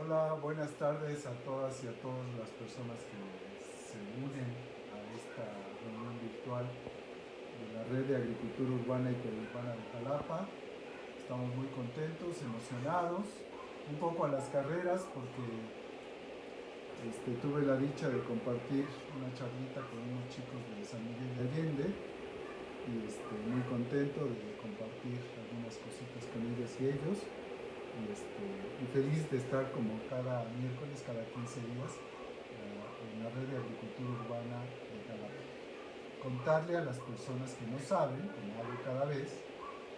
Hola, buenas tardes a todas y a todas las personas que se unen a esta reunión virtual de la Red de Agricultura Urbana y Periurbana de Jalapa. Estamos muy contentos, emocionados, un poco a las carreras porque tuve la dicha de compartir una charlita con unos chicos de San Miguel de Allende y muy contento de compartir algunas cositas con ellas y ellos. Y feliz de estar como cada miércoles, cada 15 días, en la red de agricultura urbana de Jalapa. Contarle a las personas que no saben, como hago cada vez,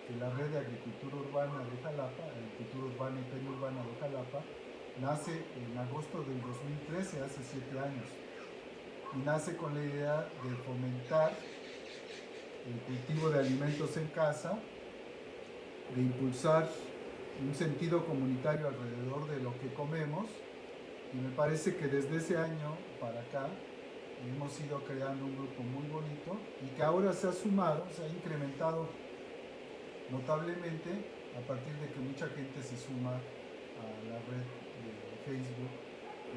que la red de agricultura urbana de Jalapa, agricultura urbana y periurbana de Jalapa, nace en agosto del 2013, hace 7 años, y nace con la idea de fomentar el cultivo de alimentos en casa, de impulsar un sentido comunitario alrededor de lo que comemos, y me parece que desde ese año para acá hemos ido creando un grupo muy bonito y que ahora se ha sumado, se ha incrementado notablemente a partir de que mucha gente se suma a la red de Facebook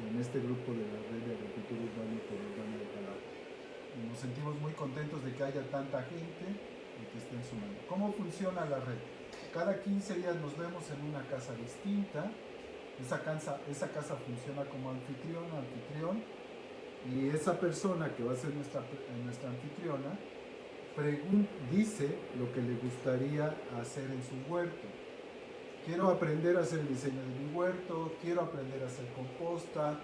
en este grupo de la red de agricultura urbana y periurbana de Jalapa. Nos sentimos muy contentos de que haya tanta gente y que estén sumando. ¿Cómo funciona la red? Cada 15 días nos vemos en una casa distinta. Esa casa funciona como anfitrión, y esa persona que va a ser nuestra anfitriona dice lo que le gustaría hacer en su huerto. Quiero aprender a hacer el diseño de mi huerto, quiero aprender a hacer composta,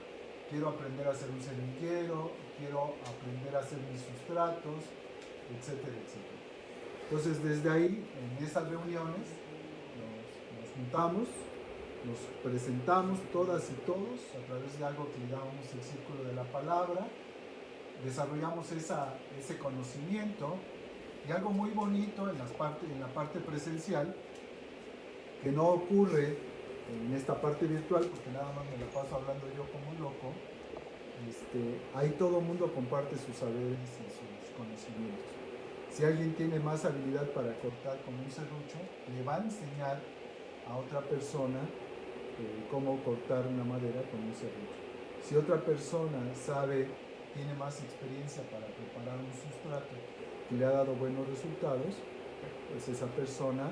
quiero aprender a hacer un semillero, quiero aprender a hacer mis sustratos, etcétera, etcétera. Entonces, desde ahí, en esas reuniones, nos juntamos, nos presentamos todas y todos a través de algo que le llamamos el círculo de la palabra, desarrollamos ese conocimiento, y algo muy bonito en la parte presencial, que no ocurre en esta parte virtual, porque nada más me la paso hablando yo como un loco. Ahí todo el mundo comparte sus saberes y sus conocimientos. Si alguien tiene más habilidad para cortar con un serrucho, le va a enseñar a otra persona cómo cortar una madera con un serrucho. Si otra persona tiene más experiencia para preparar un sustrato que le ha dado buenos resultados, pues esa persona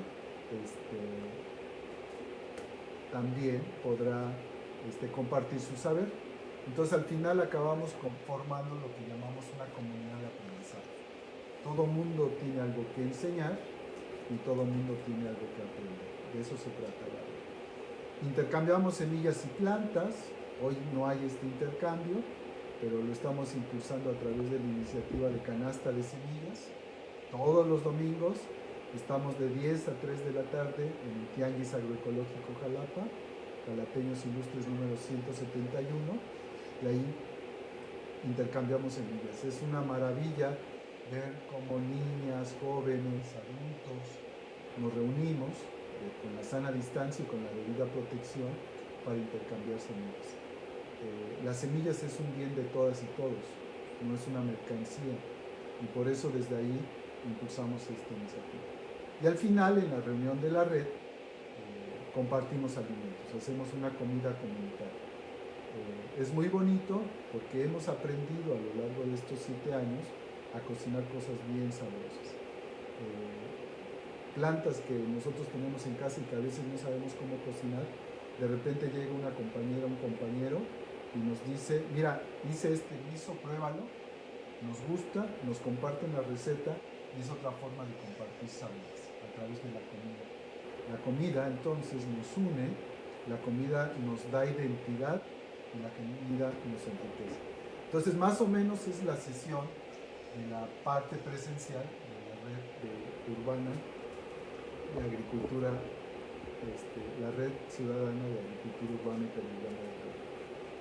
también podrá compartir su saber. Entonces al final acabamos formando lo que llamamos una comunidad de aprendizaje. Todo mundo tiene algo que enseñar y todo mundo tiene algo que aprender. De eso se trata la vida. Intercambiamos semillas y plantas. Hoy no hay este intercambio, pero lo estamos impulsando a través de la iniciativa de canasta de semillas. Todos los domingos estamos de 10 a 3 de la tarde en el Tianguis Agroecológico Jalapa, Jalapeños Ilustres número 171, y ahí intercambiamos semillas. Es una maravilla ver cómo niñas, jóvenes, adultos nos reunimos con la sana distancia y con la debida protección para intercambiar semillas. Las semillas es un bien de todas y todos, no es una mercancía, y por eso desde ahí impulsamos esta iniciativa. Y al final, en la reunión de la red, compartimos alimentos, hacemos una comida comunitaria. Es muy bonito porque hemos aprendido a lo largo de estos 7 años a cocinar cosas bien sabrosas. Plantas que nosotros tenemos en casa y que a veces no sabemos cómo cocinar, de repente llega una compañera, un compañero y nos dice, mira, hice este guiso, pruébalo, nos gusta, nos comparten la receta, y es otra forma de compartir sabores a través de la comida. La comida entonces nos une, la comida nos da identidad y la comida nos enriquece. Entonces más o menos es la sesión de la parte presencial de la red urbana de agricultura, la red ciudadana de agricultura urbana y periurbana de Jalapa.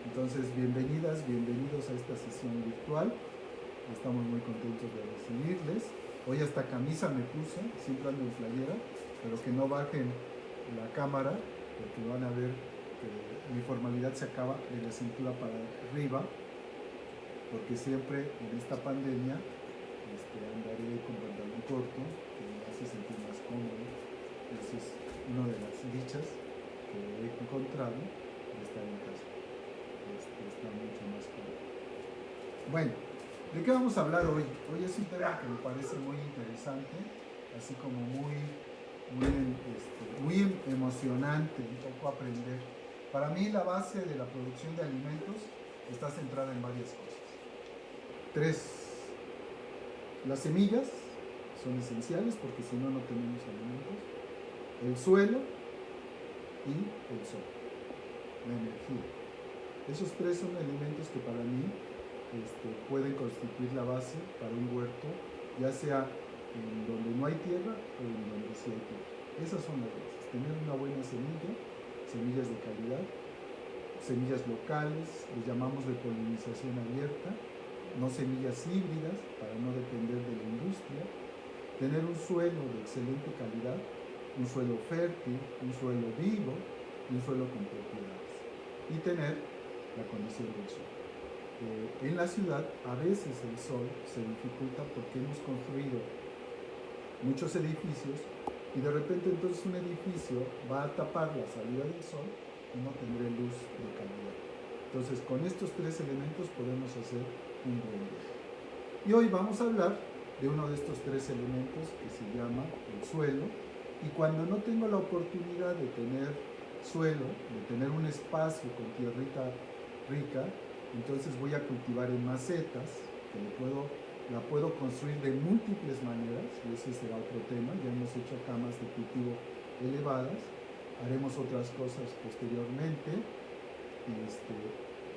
Entonces bienvenidas, bienvenidos a esta sesión virtual. Estamos muy contentos de recibirles. Hoy hasta camisa me puse, siempre ando en playera, pero que no bajen la cámara, porque van a ver que mi formalidad se acaba de la cintura para arriba, porque siempre en esta pandemia andaré con pantalón corto, que me hace sentir más cómodo. Esa es una de las dichas que he encontrado. de estar en casa. Está mucho más cómodo. Bueno, ¿de qué vamos a hablar hoy? Hoy es un tema que me parece muy interesante, así como muy emocionante, un poco aprender. Para mí la base de la producción de alimentos está centrada en varias cosas. Tres. Las semillas son esenciales porque si no, no tenemos alimentos. El suelo y el sol, la energía. Esos tres son elementos que para mí pueden constituir la base para un huerto, ya sea en donde no hay tierra o en donde sí hay tierra. Esas son las bases. Tener una buena semilla, semillas de calidad, semillas locales, les llamamos de polinización abierta, no semillas híbridas para no depender de la industria, tener un suelo de excelente calidad, un suelo fértil, un suelo vivo, un suelo con propiedades y tener la condición del sol. En la ciudad a veces el sol se dificulta porque hemos construido muchos edificios y de repente entonces un edificio va a tapar la salida del sol y no tendrá luz de calidad. Entonces con estos tres elementos podemos hacer un buen día. Y hoy vamos a hablar de uno de estos tres elementos que se llama el suelo, y cuando no tengo la oportunidad de tener suelo, de tener un espacio con tierrita rica, entonces voy a cultivar en macetas, que la puedo construir de múltiples maneras, y ese será otro tema. Ya hemos hecho camas de cultivo elevadas, haremos otras cosas posteriormente,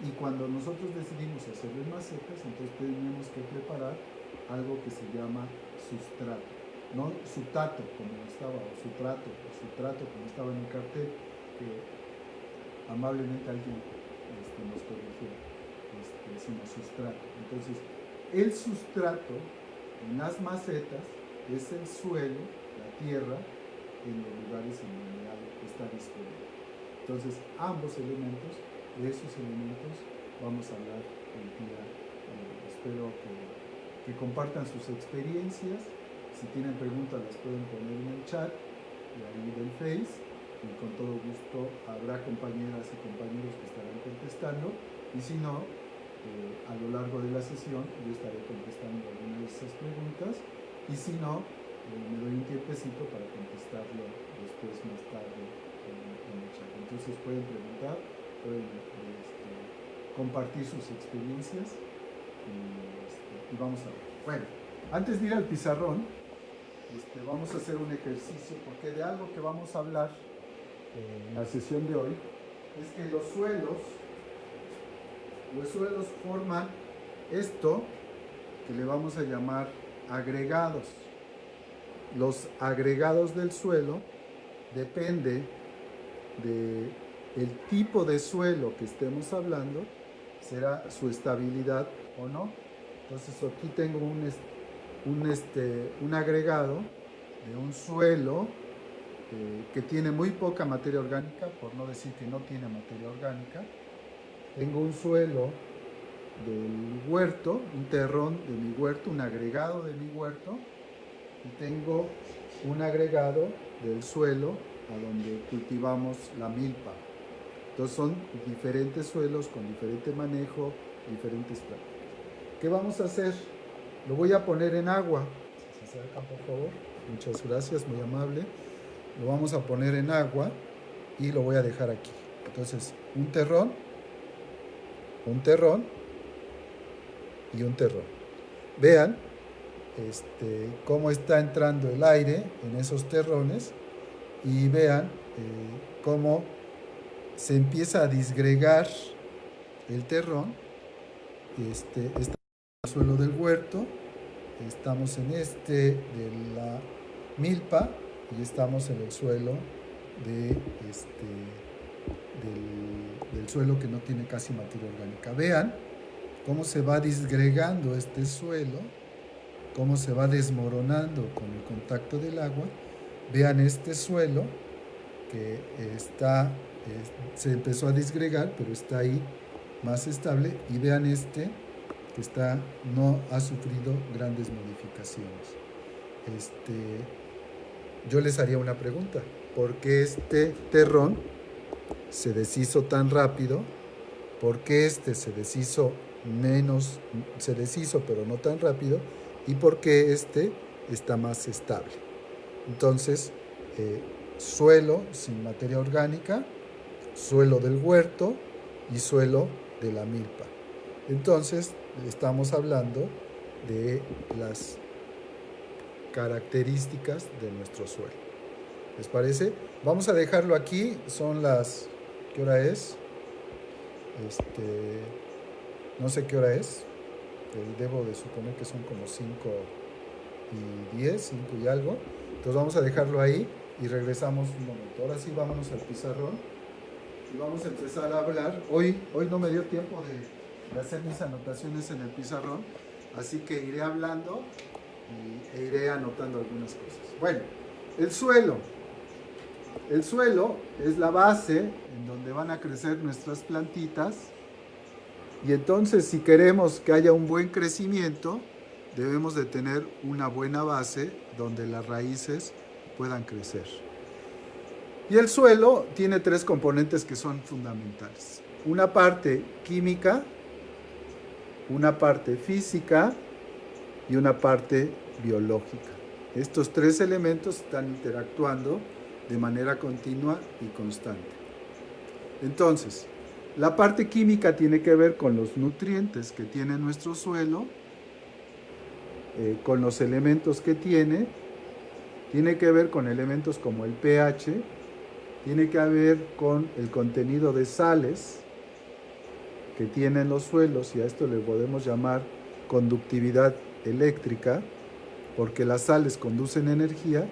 y cuando nosotros decidimos hacerlo en macetas, entonces tenemos que preparar algo que se llama sustrato, no sutato como estaba, o sustrato como estaba en el cartel, que amablemente alguien nos corrigió, sino sustrato. Entonces, el sustrato en las macetas es el suelo, la tierra, en los lugares en donde está disponible. Entonces, ambos elementos, de esos elementos vamos a hablar el día. Espero que compartan sus experiencias. Si tienen preguntas las pueden poner en el chat de ahí del Face, y con todo gusto habrá compañeras y compañeros que estarán contestando, y si no, a lo largo de la sesión yo estaré contestando algunas de esas preguntas, y si no, me doy un tiempecito para contestarlo después más tarde en el chat. Entonces pueden preguntar, pueden compartir sus experiencias, y vamos a ver. Bueno, antes de ir al pizarrón, vamos a hacer un ejercicio, porque de algo que vamos a hablar en la sesión de hoy es que los suelos forman esto que le vamos a llamar agregados. Los agregados del suelo depende del tipo de suelo que estemos hablando, será su estabilidad o no. Entonces aquí tengo un agregado de un suelo que tiene muy poca materia orgánica, por no decir que no tiene materia orgánica. Tengo un suelo del huerto, un terrón de mi huerto, un agregado de mi huerto, y tengo un agregado del suelo a donde cultivamos la milpa. Entonces son diferentes suelos con diferente manejo, diferentes prácticas. ¿Qué vamos a hacer? Lo voy a poner en agua. Si se acercan, por favor. Muchas gracias, muy amable. Lo vamos a poner en agua y lo voy a dejar aquí. Entonces, un terrón y un terrón. Vean cómo está entrando el aire en esos terrones, y vean cómo se empieza a disgregar el terrón. Está en el suelo del huerto, estamos en de la milpa, y estamos en el suelo del suelo que no tiene casi materia orgánica. Vean cómo se va disgregando este suelo, cómo se va desmoronando con el contacto del agua. Vean este suelo que se empezó a disgregar, pero está ahí más estable, y vean que no ha sufrido grandes modificaciones. Yo les haría una pregunta: ¿por qué este terrón se deshizo tan rápido, por qué este se deshizo pero no tan rápido, y por qué este está más estable. Entonces, suelo sin materia orgánica, suelo del huerto y suelo de la milpa. Entonces, estamos hablando de las características de nuestro suelo. ¿Les parece? Vamos a dejarlo aquí. Son las... ¿Qué hora es? No sé qué hora es. Debo de suponer que son como 5:10, 5 y algo. Entonces vamos a dejarlo ahí y regresamos un momento. Ahora sí, vámonos al pizarrón y vamos a empezar a hablar. Hoy no me dio tiempo de hacer mis anotaciones en el pizarrón, así que iré hablando e iré anotando algunas cosas. Bueno, el suelo. El suelo es la base en donde van a crecer nuestras plantitas, y entonces si queremos que haya un buen crecimiento, debemos de tener una buena base donde las raíces puedan crecer. Y el suelo tiene 3 componentes que son fundamentales: una parte química, una parte física y una parte biológica. Estos 3 elementos están interactuando de manera continua y constante. Entonces, la parte química tiene que ver con los nutrientes que tiene nuestro suelo, con los elementos que tiene que ver con elementos como el pH, tiene que ver con el contenido de sales que tienen los suelos, y a esto le podemos llamar conductividad eléctrica, porque las sales conducen energía,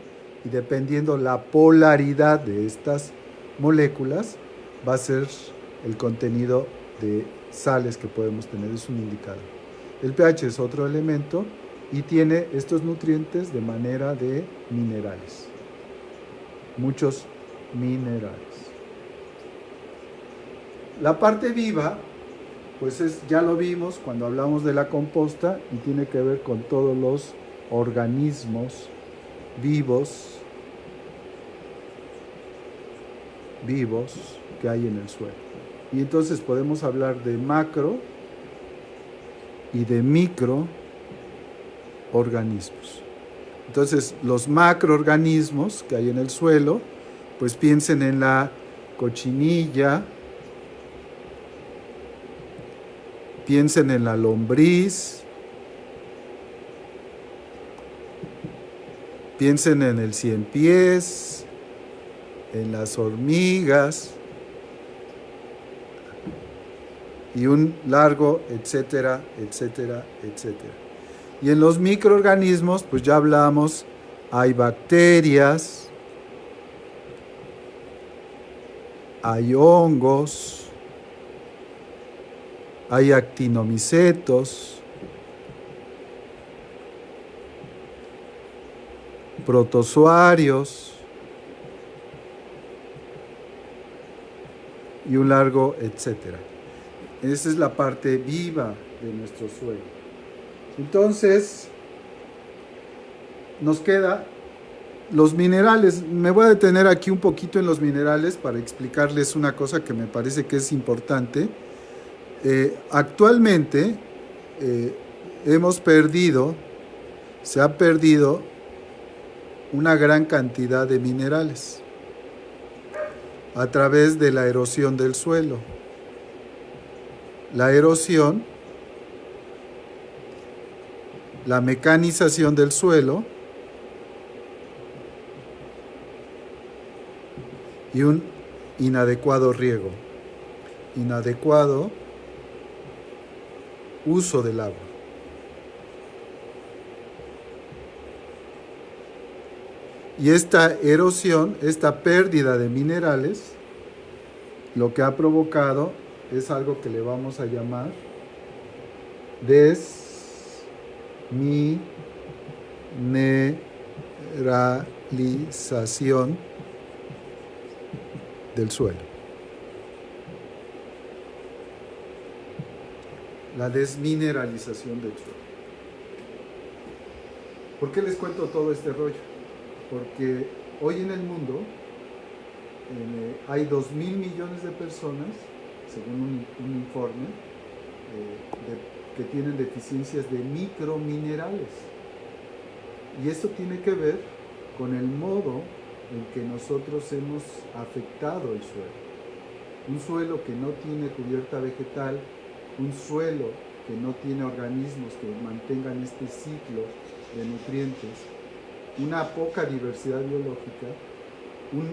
y dependiendo la polaridad de estas moléculas va a ser el contenido de sales que podemos tener. Es un indicador. El pH es otro elemento y tiene estos nutrientes de manera de minerales, muchos minerales. La parte viva, pues ya lo vimos cuando hablamos de la composta, y tiene que ver con todos los organismos vivos que hay en el suelo. Y entonces podemos hablar de macro y de microorganismos. Entonces, los macroorganismos que hay en el suelo, pues piensen en la cochinilla, piensen en la lombriz, piensen en el ciempiés, en las hormigas, y un largo, etcétera, etcétera, etcétera. Y en los microorganismos, pues ya hablamos, hay bacterias, hay hongos, hay actinomicetos, protozoarios, y un largo, etcétera. Esa es la parte viva de nuestro suelo. Entonces, nos queda los minerales. Me voy a detener aquí un poquito en los minerales para explicarles una cosa que me parece que es importante. Actualmente se ha perdido una gran cantidad de minerales a través de la erosión del suelo. La erosión, la mecanización del suelo y un inadecuado riego, inadecuado uso del agua. Y esta erosión, esta pérdida de minerales, lo que ha provocado es algo que le vamos a llamar desmineralización del suelo. La desmineralización del suelo. ¿Por qué les cuento todo este rollo? Porque hoy en el mundo hay 2.000 millones de personas, según un informe, que tienen deficiencias de microminerales. Y esto tiene que ver con el modo en que nosotros hemos afectado el suelo. Un suelo que no tiene cubierta vegetal, un suelo que no tiene organismos que mantengan este ciclo de nutrientes, una poca diversidad biológica, un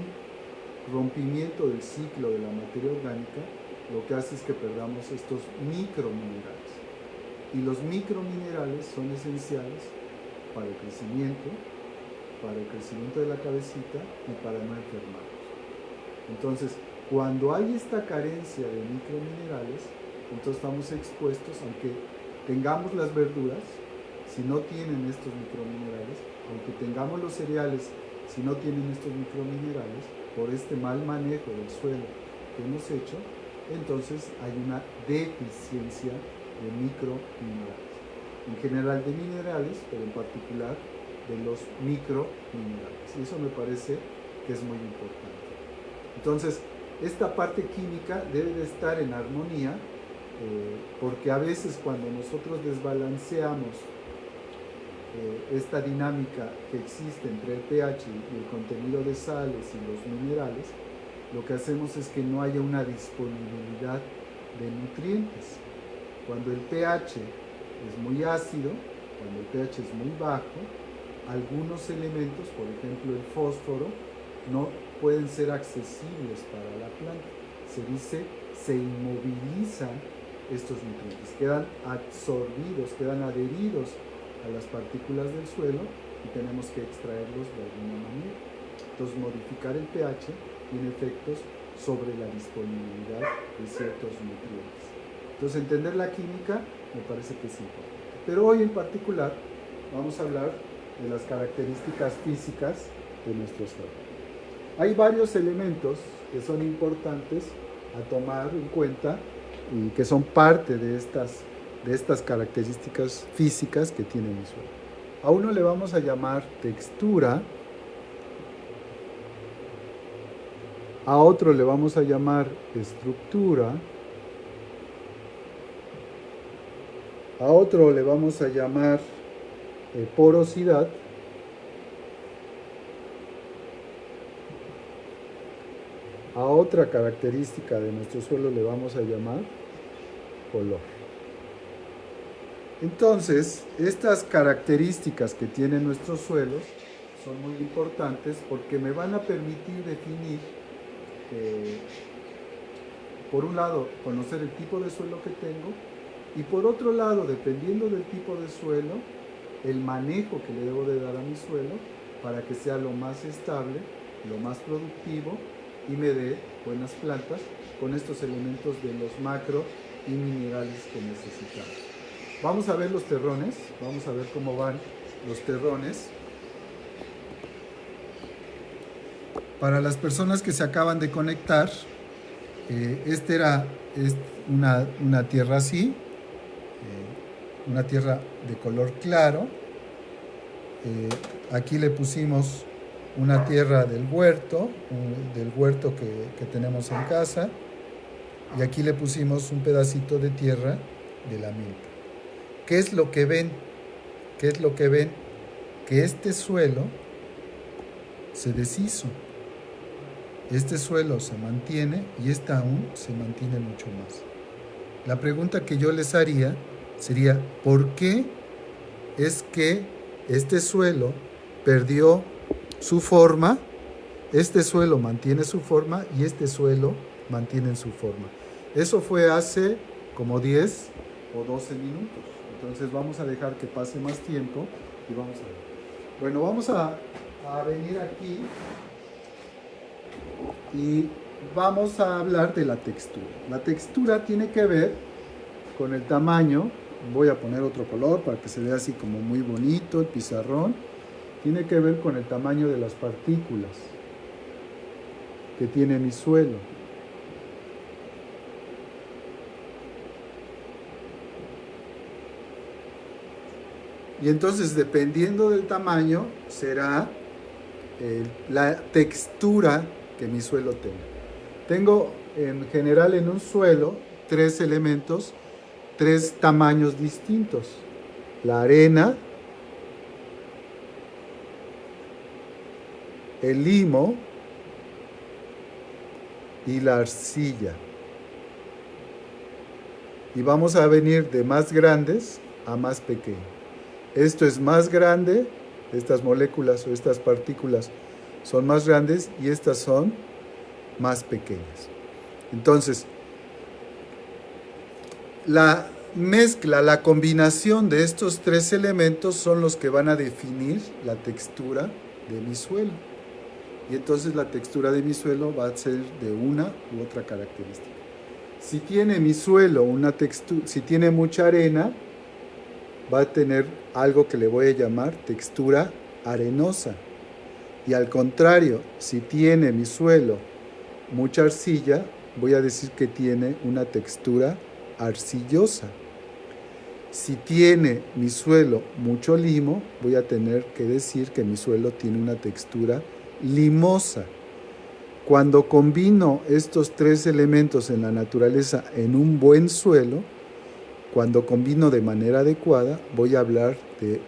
rompimiento del ciclo de la materia orgánica, lo que hace es que perdamos estos microminerales. Y los microminerales son esenciales para el crecimiento de la cabecita y para no enfermarnos. Entonces, cuando hay esta carencia de microminerales, entonces estamos expuestos, aunque tengamos las verduras, si no tienen estos microminerales, aunque tengamos los cereales, si no tienen estos microminerales, por este mal manejo del suelo que hemos hecho, entonces hay una deficiencia de microminerales. En general de minerales, pero en particular de los microminerales. Y eso me parece que es muy importante. Entonces, esta parte química debe de estar en armonía, porque a veces cuando nosotros desbalanceamos esta dinámica que existe entre el pH y el contenido de sales y los minerales, lo que hacemos es que no haya una disponibilidad de nutrientes. Cuando el pH es muy ácido, cuando el pH es muy bajo, algunos elementos, por ejemplo el fósforo, no pueden ser accesibles para la planta. Se dice, se inmovilizan estos nutrientes, quedan absorbidos, quedan adheridos a las partículas del suelo y tenemos que extraerlos de alguna manera. Entonces, modificar el pH tiene efectos sobre la disponibilidad de ciertos nutrientes. Entonces, entender la química me parece que es importante. Pero hoy en particular vamos a hablar de las características físicas de nuestro suelo. Hay varios elementos que son importantes a tomar en cuenta y que son parte de estas características físicas que tiene mi suelo. A uno le vamos a llamar textura, a otro le vamos a llamar estructura, a otro le vamos a llamar porosidad, a otra característica de nuestro suelo le vamos a llamar color. Entonces, estas características que tienen nuestros suelos son muy importantes porque me van a permitir definir, por un lado, conocer el tipo de suelo que tengo y por otro lado, dependiendo del tipo de suelo, el manejo que le debo de dar a mi suelo para que sea lo más estable, lo más productivo y me dé buenas plantas con estos elementos de los macro y minerales que necesitamos. Vamos a ver los terrones, vamos a ver cómo van los terrones. Para las personas que se acaban de conectar, esta era una tierra así, una tierra de color claro. Aquí le pusimos una tierra del huerto que tenemos en casa, y aquí le pusimos un pedacito de tierra de la milpa. ¿Qué es lo que ven? ¿Qué es lo que ven? Que este suelo se deshizo. Este suelo se mantiene y este aún se mantiene mucho más. La pregunta que yo les haría sería, ¿por qué es que este suelo perdió su forma? Este suelo mantiene su forma y este suelo mantiene su forma. Eso fue hace como 10 o 12 minutos. Entonces vamos a dejar que pase más tiempo y vamos a ver. Bueno, vamos a venir aquí y vamos a hablar de la textura. La textura tiene que ver con el tamaño. Voy a poner otro color para que se vea así como muy bonito el pizarrón. Tiene que ver con el tamaño de las partículas que tiene mi suelo. Y entonces, dependiendo del tamaño, será la textura que mi suelo tenga. Tengo en general en un suelo 3 elementos, 3 tamaños distintos. La arena, el limo y la arcilla. Y vamos a venir de más grandes a más pequeños. Esto es más grande, estas moléculas o estas partículas son más grandes y estas son más pequeñas. Entonces, la mezcla, la combinación de estos 3 elementos son los que van a definir la textura de mi suelo. Y entonces la textura de mi suelo va a ser de una u otra característica. Si tiene mi suelo una textura, si tiene mucha arena, va a tener algo que le voy a llamar textura arenosa. Y al contrario, si tiene mi suelo mucha arcilla, voy a decir que tiene una textura arcillosa. Si tiene mi suelo mucho limo, voy a tener que decir que mi suelo tiene una textura limosa. Cuando combino estos 3 elementos en la naturaleza en un buen suelo, cuando combino de manera adecuada, voy a hablar de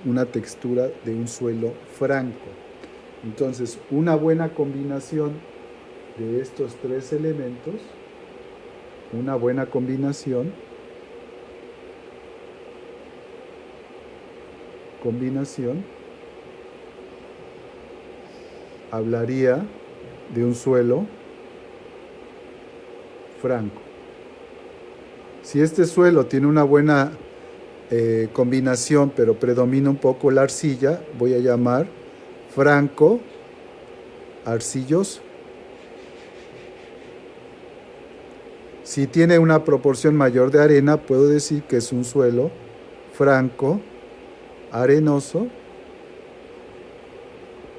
una textura de un suelo franco. Entonces, una buena combinación de estos 3 elementos, una buena combinación hablaría de un suelo franco. Si este suelo tiene una buena combinación, pero predomina un poco la arcilla, voy a llamar franco arcilloso. Si tiene una proporción mayor de arena, puedo decir que es un suelo franco arenoso.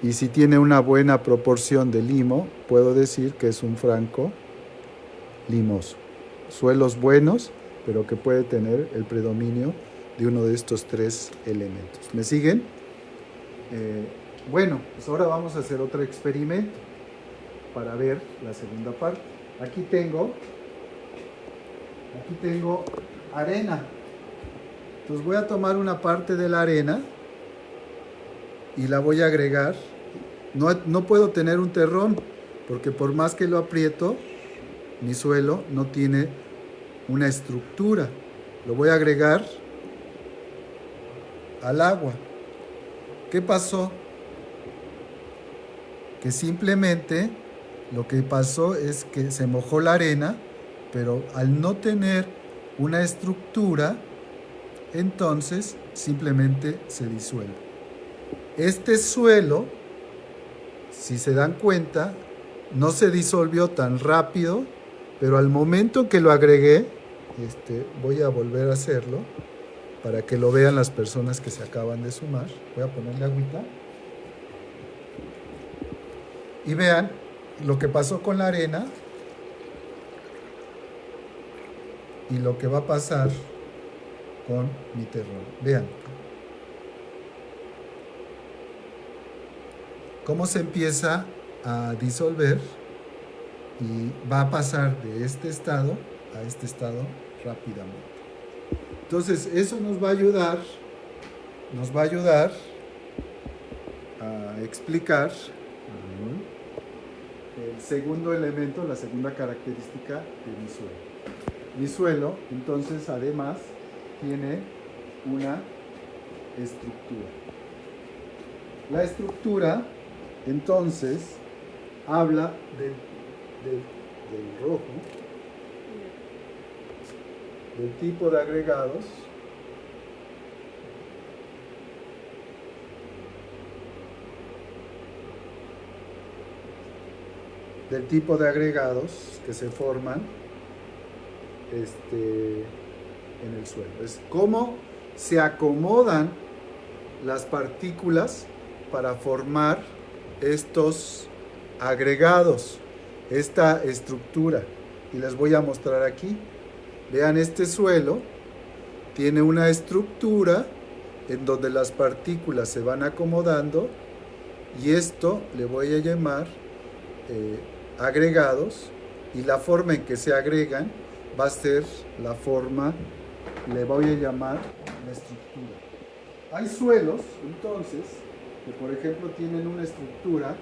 Y si tiene una buena proporción de limo, puedo decir que es un franco limoso. Suelos buenos, pero que puede tener el predominio de uno de estos 3 elementos. ¿Me siguen? Bueno, pues ahora vamos a hacer otro experimento para ver la segunda parte. Aquí tengo arena. Entonces voy a tomar una parte de la arena y la voy a agregar. No puedo tener un terrón, porque por más que lo aprieto, mi suelo no tiene una estructura. Lo voy a agregar al agua. ¿Qué pasó? Que simplemente lo que pasó es que se mojó la arena, pero al no tener una estructura, entonces simplemente se disuelve. Este suelo, si se dan cuenta, no se disolvió tan rápido, pero al momento que lo agregué, voy a volver a hacerlo para que lo vean las personas que se acaban de sumar. Voy a ponerle agüita. Y vean lo que pasó con la arena y lo que va a pasar con mi terrón. Vean cómo se empieza a disolver y va a pasar de este estado a este estado rápidamente. Entonces, eso nos va a ayudar a explicar el segundo elemento, la segunda característica de mi suelo. Mi suelo, entonces, además, tiene una estructura. La estructura, entonces, habla del rojo, del tipo de agregados, que se forman en el suelo. Es cómo se acomodan las partículas para formar estos agregados, esta estructura. Y les voy a mostrar aquí. Vean, este suelo tiene una estructura en donde las partículas se van acomodando y esto le voy a llamar agregados, y la forma en que se agregan va a ser la forma, le voy a llamar la estructura. Hay suelos, entonces, que por ejemplo tienen una estructura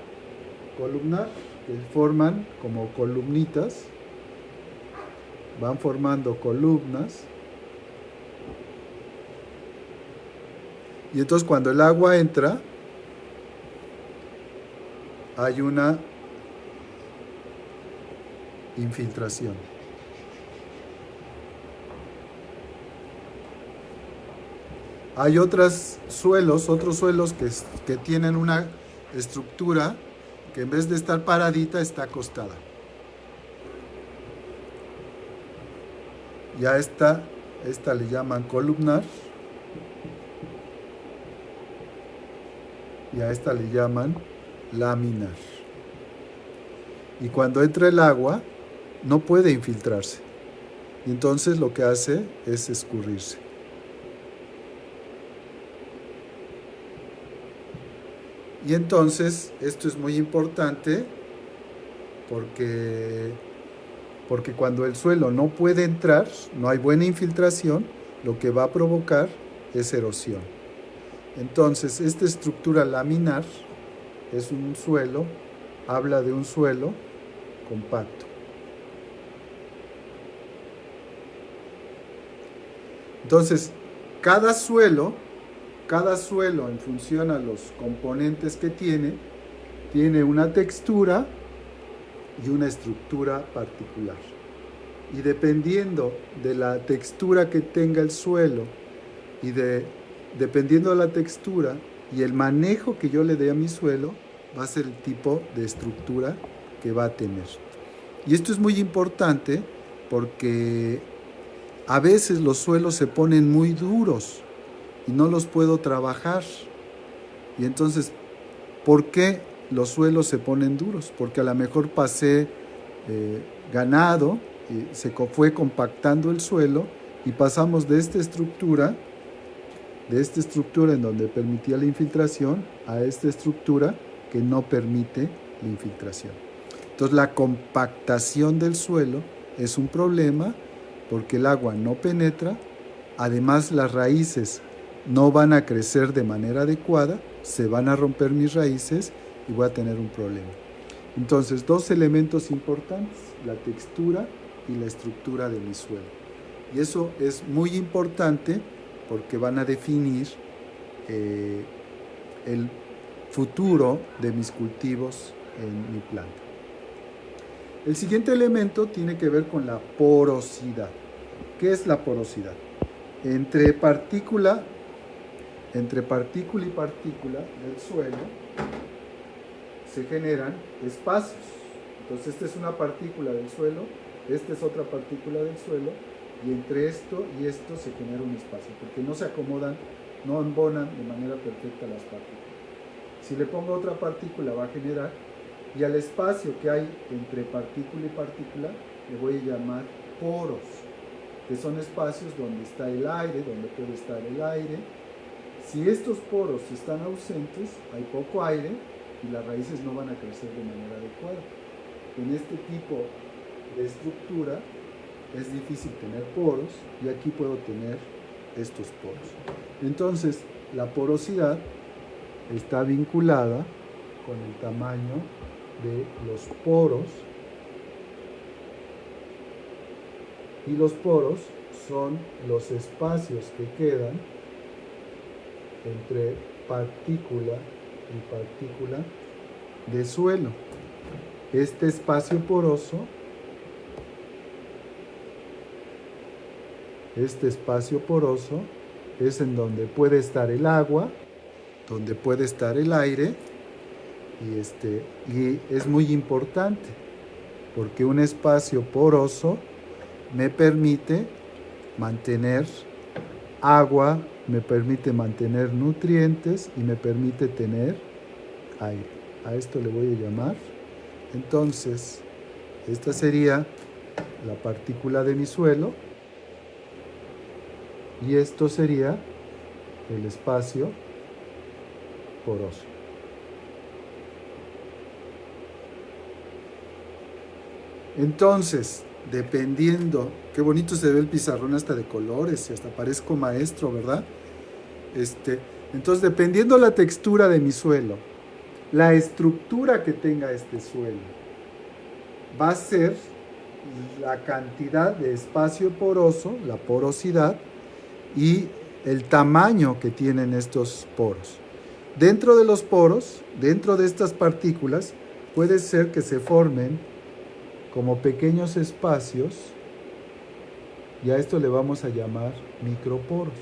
columnar, que forman como columnitas, van formando columnas, y entonces cuando el agua entra, hay una infiltración. Hay otros suelos que tienen una estructura que en vez de estar paradita está acostada. Ya esta le llaman columnar, y a esta le llaman laminar. Y cuando entra el agua, no puede infiltrarse. Y entonces lo que hace es escurrirse. Y entonces esto es muy importante porque cuando el suelo no puede entrar, no hay buena infiltración, lo que va a provocar es erosión. Entonces, esta estructura laminar es un suelo, habla de un suelo compacto. Entonces, cada suelo en función a los componentes que tiene una textura y una estructura particular. Y dependiendo de la textura que tenga el suelo y dependiendo de la textura y el manejo que yo le dé a mi suelo, va a ser el tipo de estructura que va a tener. Y esto es muy importante porque a veces los suelos se ponen muy duros y no los puedo trabajar. Y entonces, ¿por qué los suelos se ponen duros? Porque a lo mejor pasé ganado y se fue compactando el suelo y pasamos de esta estructura en donde permitía la infiltración a esta estructura que no permite la infiltración. Entonces la compactación del suelo es un problema porque el agua no penetra, además las raíces no van a crecer de manera adecuada, se van a romper mis raíces y voy a tener un problema. Entonces, dos elementos importantes, la textura y la estructura de mi suelo. Y eso es muy importante porque van a definir el futuro de mis cultivos en mi planta. El siguiente elemento tiene que ver con la porosidad. ¿Qué es la porosidad? Entre partícula y partícula del suelo se generan espacios. Entonces esta es una partícula del suelo, esta es otra partícula del suelo, y entre esto y esto se genera un espacio, porque no se acomodan, no embonan de manera perfecta las partículas. Si le pongo otra partícula va a generar, y al espacio que hay entre partícula y partícula le voy a llamar poros, que son espacios donde está el aire, donde puede estar el aire. Si estos poros están ausentes, hay poco aire y las raíces no van a crecer de manera adecuada. En este tipo de estructura es difícil tener poros y aquí puedo tener estos poros. Entonces, la porosidad está vinculada con el tamaño de los poros, y los poros son los espacios que quedan entre partícula y partícula de suelo. Este espacio poroso es en donde puede estar el agua, donde puede estar el aire, y es muy importante porque un espacio poroso me permite mantener agua, me permite mantener nutrientes y me permite tener aire. A esto le voy a llamar. Entonces, esta sería la partícula de mi suelo y esto sería el espacio poroso. Entonces, dependiendo, qué bonito se ve el pizarrón hasta de colores y hasta parezco maestro, ¿verdad? Entonces, dependiendo la textura de mi suelo, la estructura que tenga este suelo, va a ser la cantidad de espacio poroso, la porosidad y el tamaño que tienen estos poros. Dentro de los poros, dentro de estas partículas, puede ser que se formen como pequeños espacios y a esto le vamos a llamar microporos.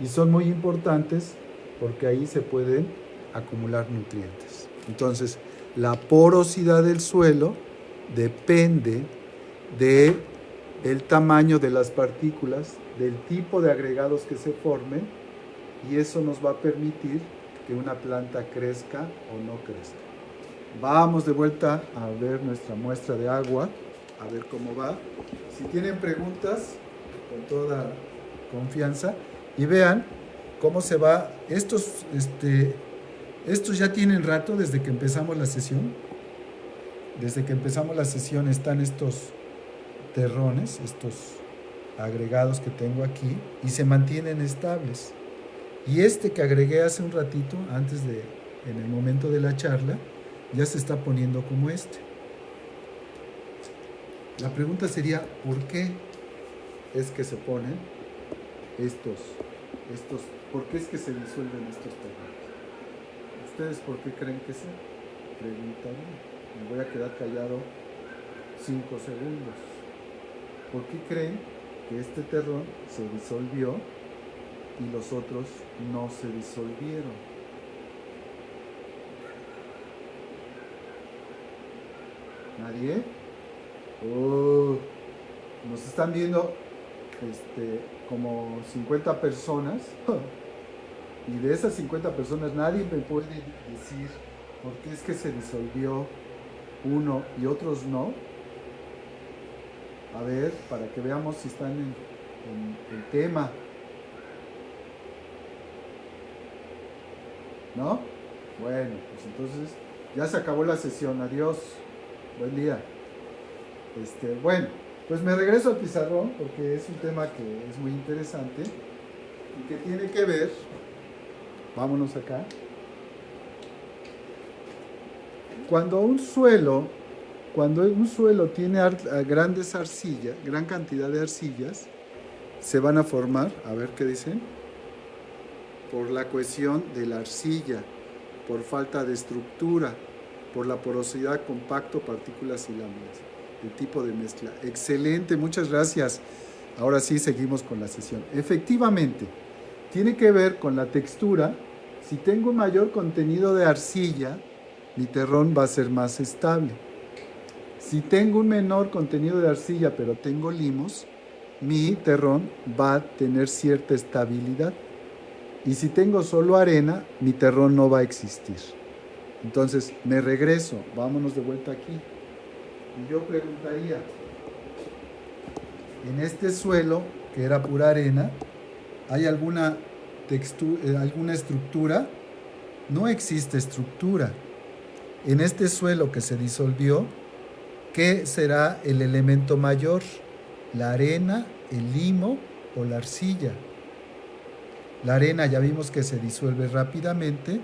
Y son muy importantes porque ahí se pueden acumular nutrientes. Entonces, la porosidad del suelo depende del tamaño de las partículas, del tipo de agregados que se formen, y eso nos va a permitir que una planta crezca o no crezca. Vamos de vuelta a ver nuestra muestra de agua, a ver cómo va. Si tienen preguntas, con toda confianza, y vean cómo se va. Estos ya tienen rato desde que empezamos la sesión. Desde que empezamos la sesión están estos terrones, estos agregados que tengo aquí, y se mantienen estables. Y este que agregué hace un ratito, en el momento de la charla, ya se está poniendo como este. La pregunta sería, ¿por qué es que se ponen por qué es que se disuelven estos terrenos? ¿Ustedes por qué creen que sea? Preguntaría. Me voy a quedar callado 5 segundos. ¿Por qué creen que este terrón se disolvió y los otros no se disolvieron? ¿Nadie? Nos están viendo como 50 personas y de esas 50 personas nadie me puede decir por qué es que se disolvió uno y otros no. A ver, para que veamos si están en el tema. ¿No? Bueno, pues entonces ya se acabó la sesión. Adiós. Buen día. Bueno, pues me regreso al pizarrón porque es un tema que es muy interesante y que tiene que ver, vámonos acá, cuando un suelo tiene gran cantidad de arcillas, se van a formar, a ver qué dicen, por la cohesión de la arcilla, por falta de estructura, por la porosidad, compacto, partículas y láminas. El tipo de mezcla. Excelente, muchas gracias. Ahora sí seguimos con la sesión. Efectivamente, tiene que ver con la textura. Si tengo un mayor contenido de arcilla, mi terrón va a ser más estable. Si tengo un menor contenido de arcilla, pero tengo limos, mi terrón va a tener cierta estabilidad. Y si tengo solo arena, mi terrón no va a existir. Entonces, me regreso. Vámonos de vuelta aquí. Y yo preguntaría, en este suelo, que era pura arena, ¿hay alguna estructura? No existe estructura. En este suelo que se disolvió, ¿qué será el elemento mayor? ¿La arena, el limo o la arcilla? La arena ya vimos que se disuelve rápidamente,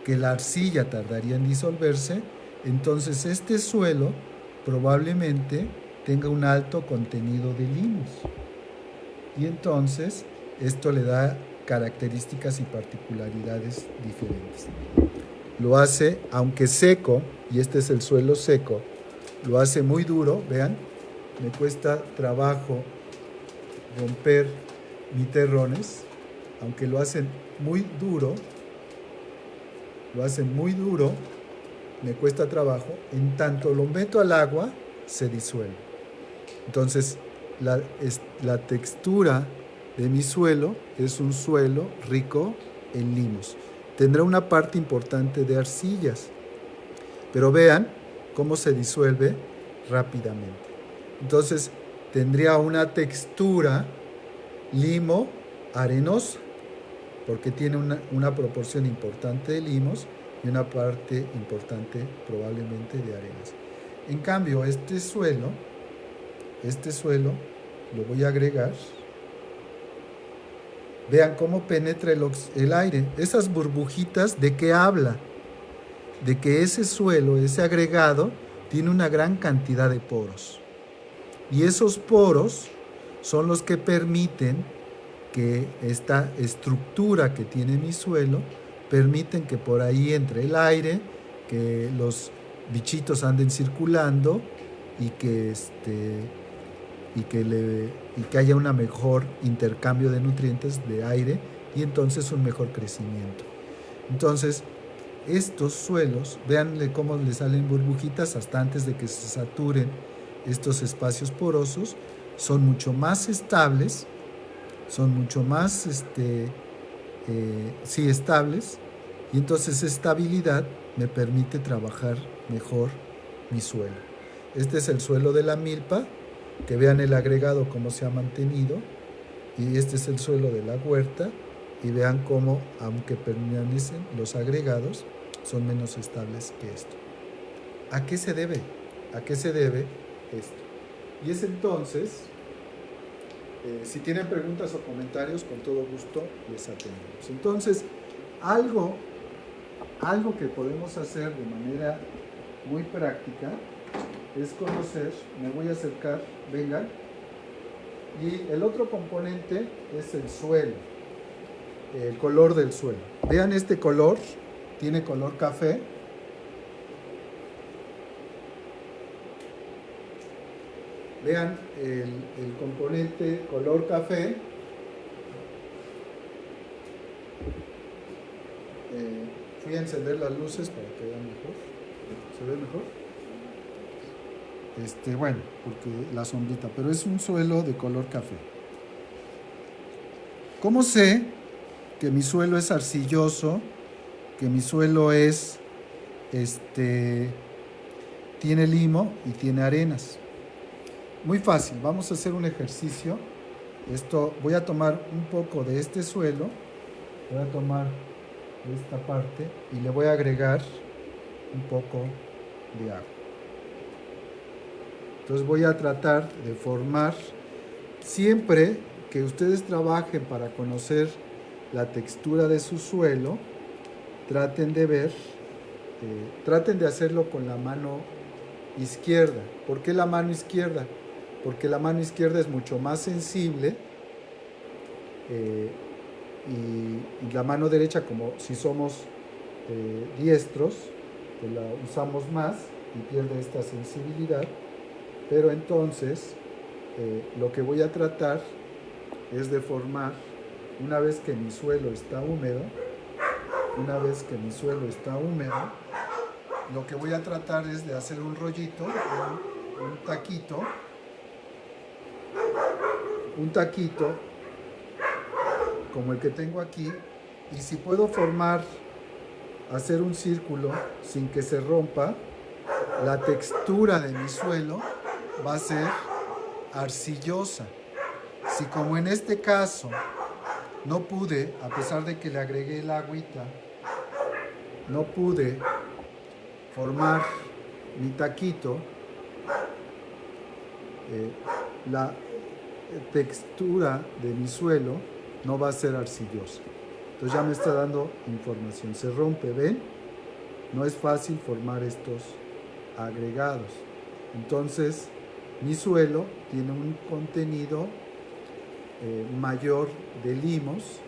que la arcilla tardaría en disolverse, entonces este suelo probablemente tenga un alto contenido de limos. Y entonces esto le da características y particularidades diferentes. Lo hace, aunque seco, y este es el suelo seco, lo hace muy duro, vean, me cuesta trabajo romper mis terrones, aunque lo hacen muy duro, me cuesta trabajo, en tanto lo meto al agua, se disuelve. Entonces, la textura de mi suelo es un suelo rico en limos. Tendrá una parte importante de arcillas, pero vean cómo se disuelve rápidamente. Entonces, tendría una textura limo-arenosa, porque tiene una proporción importante de limos y una parte importante probablemente de arenas. En cambio, este suelo lo voy a agregar. Vean cómo penetra el aire. Esas burbujitas, ¿de qué habla? De que ese suelo, ese agregado, tiene una gran cantidad de poros. Y esos poros son los que permiten que esta estructura que tiene mi suelo, permiten que por ahí entre el aire, que los bichitos anden circulando y que, y que haya un mejor intercambio de nutrientes de aire y entonces un mejor crecimiento. Entonces, estos suelos, véanle cómo le salen burbujitas hasta antes de que se saturen estos espacios porosos, son mucho más estables, son mucho más estables, y entonces esa estabilidad me permite trabajar mejor mi suelo. Este es el suelo de la milpa, que vean el agregado cómo se ha mantenido, y este es el suelo de la huerta, y vean cómo, aunque permanecen los agregados, son menos estables que esto. ¿A qué se debe? ¿A qué se debe esto? Y es entonces, si tienen preguntas o comentarios, con todo gusto les atendemos. Entonces, algo que podemos hacer de manera muy práctica es conocer, me voy a acercar, vengan, y el otro componente es el suelo, el color del suelo. Vean este color, tiene color café. Vean el componente color café. Fui a encender las luces para que vean mejor. ¿Se ve mejor? Bueno, porque la sombrita, pero es un suelo de color café. ¿Cómo sé que mi suelo es arcilloso? Que mi suelo es, tiene limo y tiene arenas. Muy fácil, vamos a hacer un ejercicio. Voy a tomar un poco de este suelo, voy a tomar esta parte y le voy a agregar un poco de agua. Entonces voy a tratar de formar, siempre que ustedes trabajen para conocer la textura de su suelo, traten de ver, traten de hacerlo con la mano izquierda. ¿Por qué la mano izquierda? Porque la mano izquierda es mucho más sensible y la mano derecha, como si somos diestros, pues la usamos más y pierde esta sensibilidad. Pero entonces lo que voy a tratar es de formar, una vez que mi suelo está húmedo, lo que voy a tratar es de hacer un rollito, un taquito como el que tengo aquí, y si puedo hacer un círculo sin que se rompa, la textura de mi suelo va a ser arcillosa. Si como en este caso no pude, a pesar de que le agregué el agüita, no pude formar mi taquito, la textura de mi suelo no va a ser arcillosa. Entonces ya me está dando información. Se rompe, ¿ven? No es fácil formar estos agregados. Entonces mi suelo tiene un contenido mayor de limos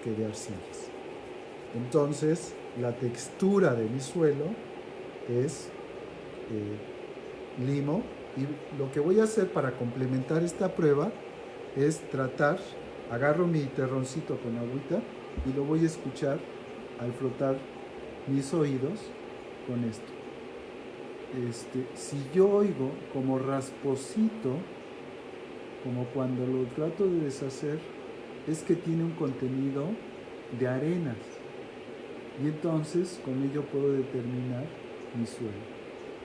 que de arcillas. Entonces la textura de mi suelo es limo, y lo que voy a hacer para complementar esta prueba es agarro mi terroncito con agüita y lo voy a escuchar al frotar mis oídos con esto. Si yo oigo como rasposito, como cuando lo trato de deshacer, es que tiene un contenido de arenas, y entonces con ello puedo determinar mi suelo,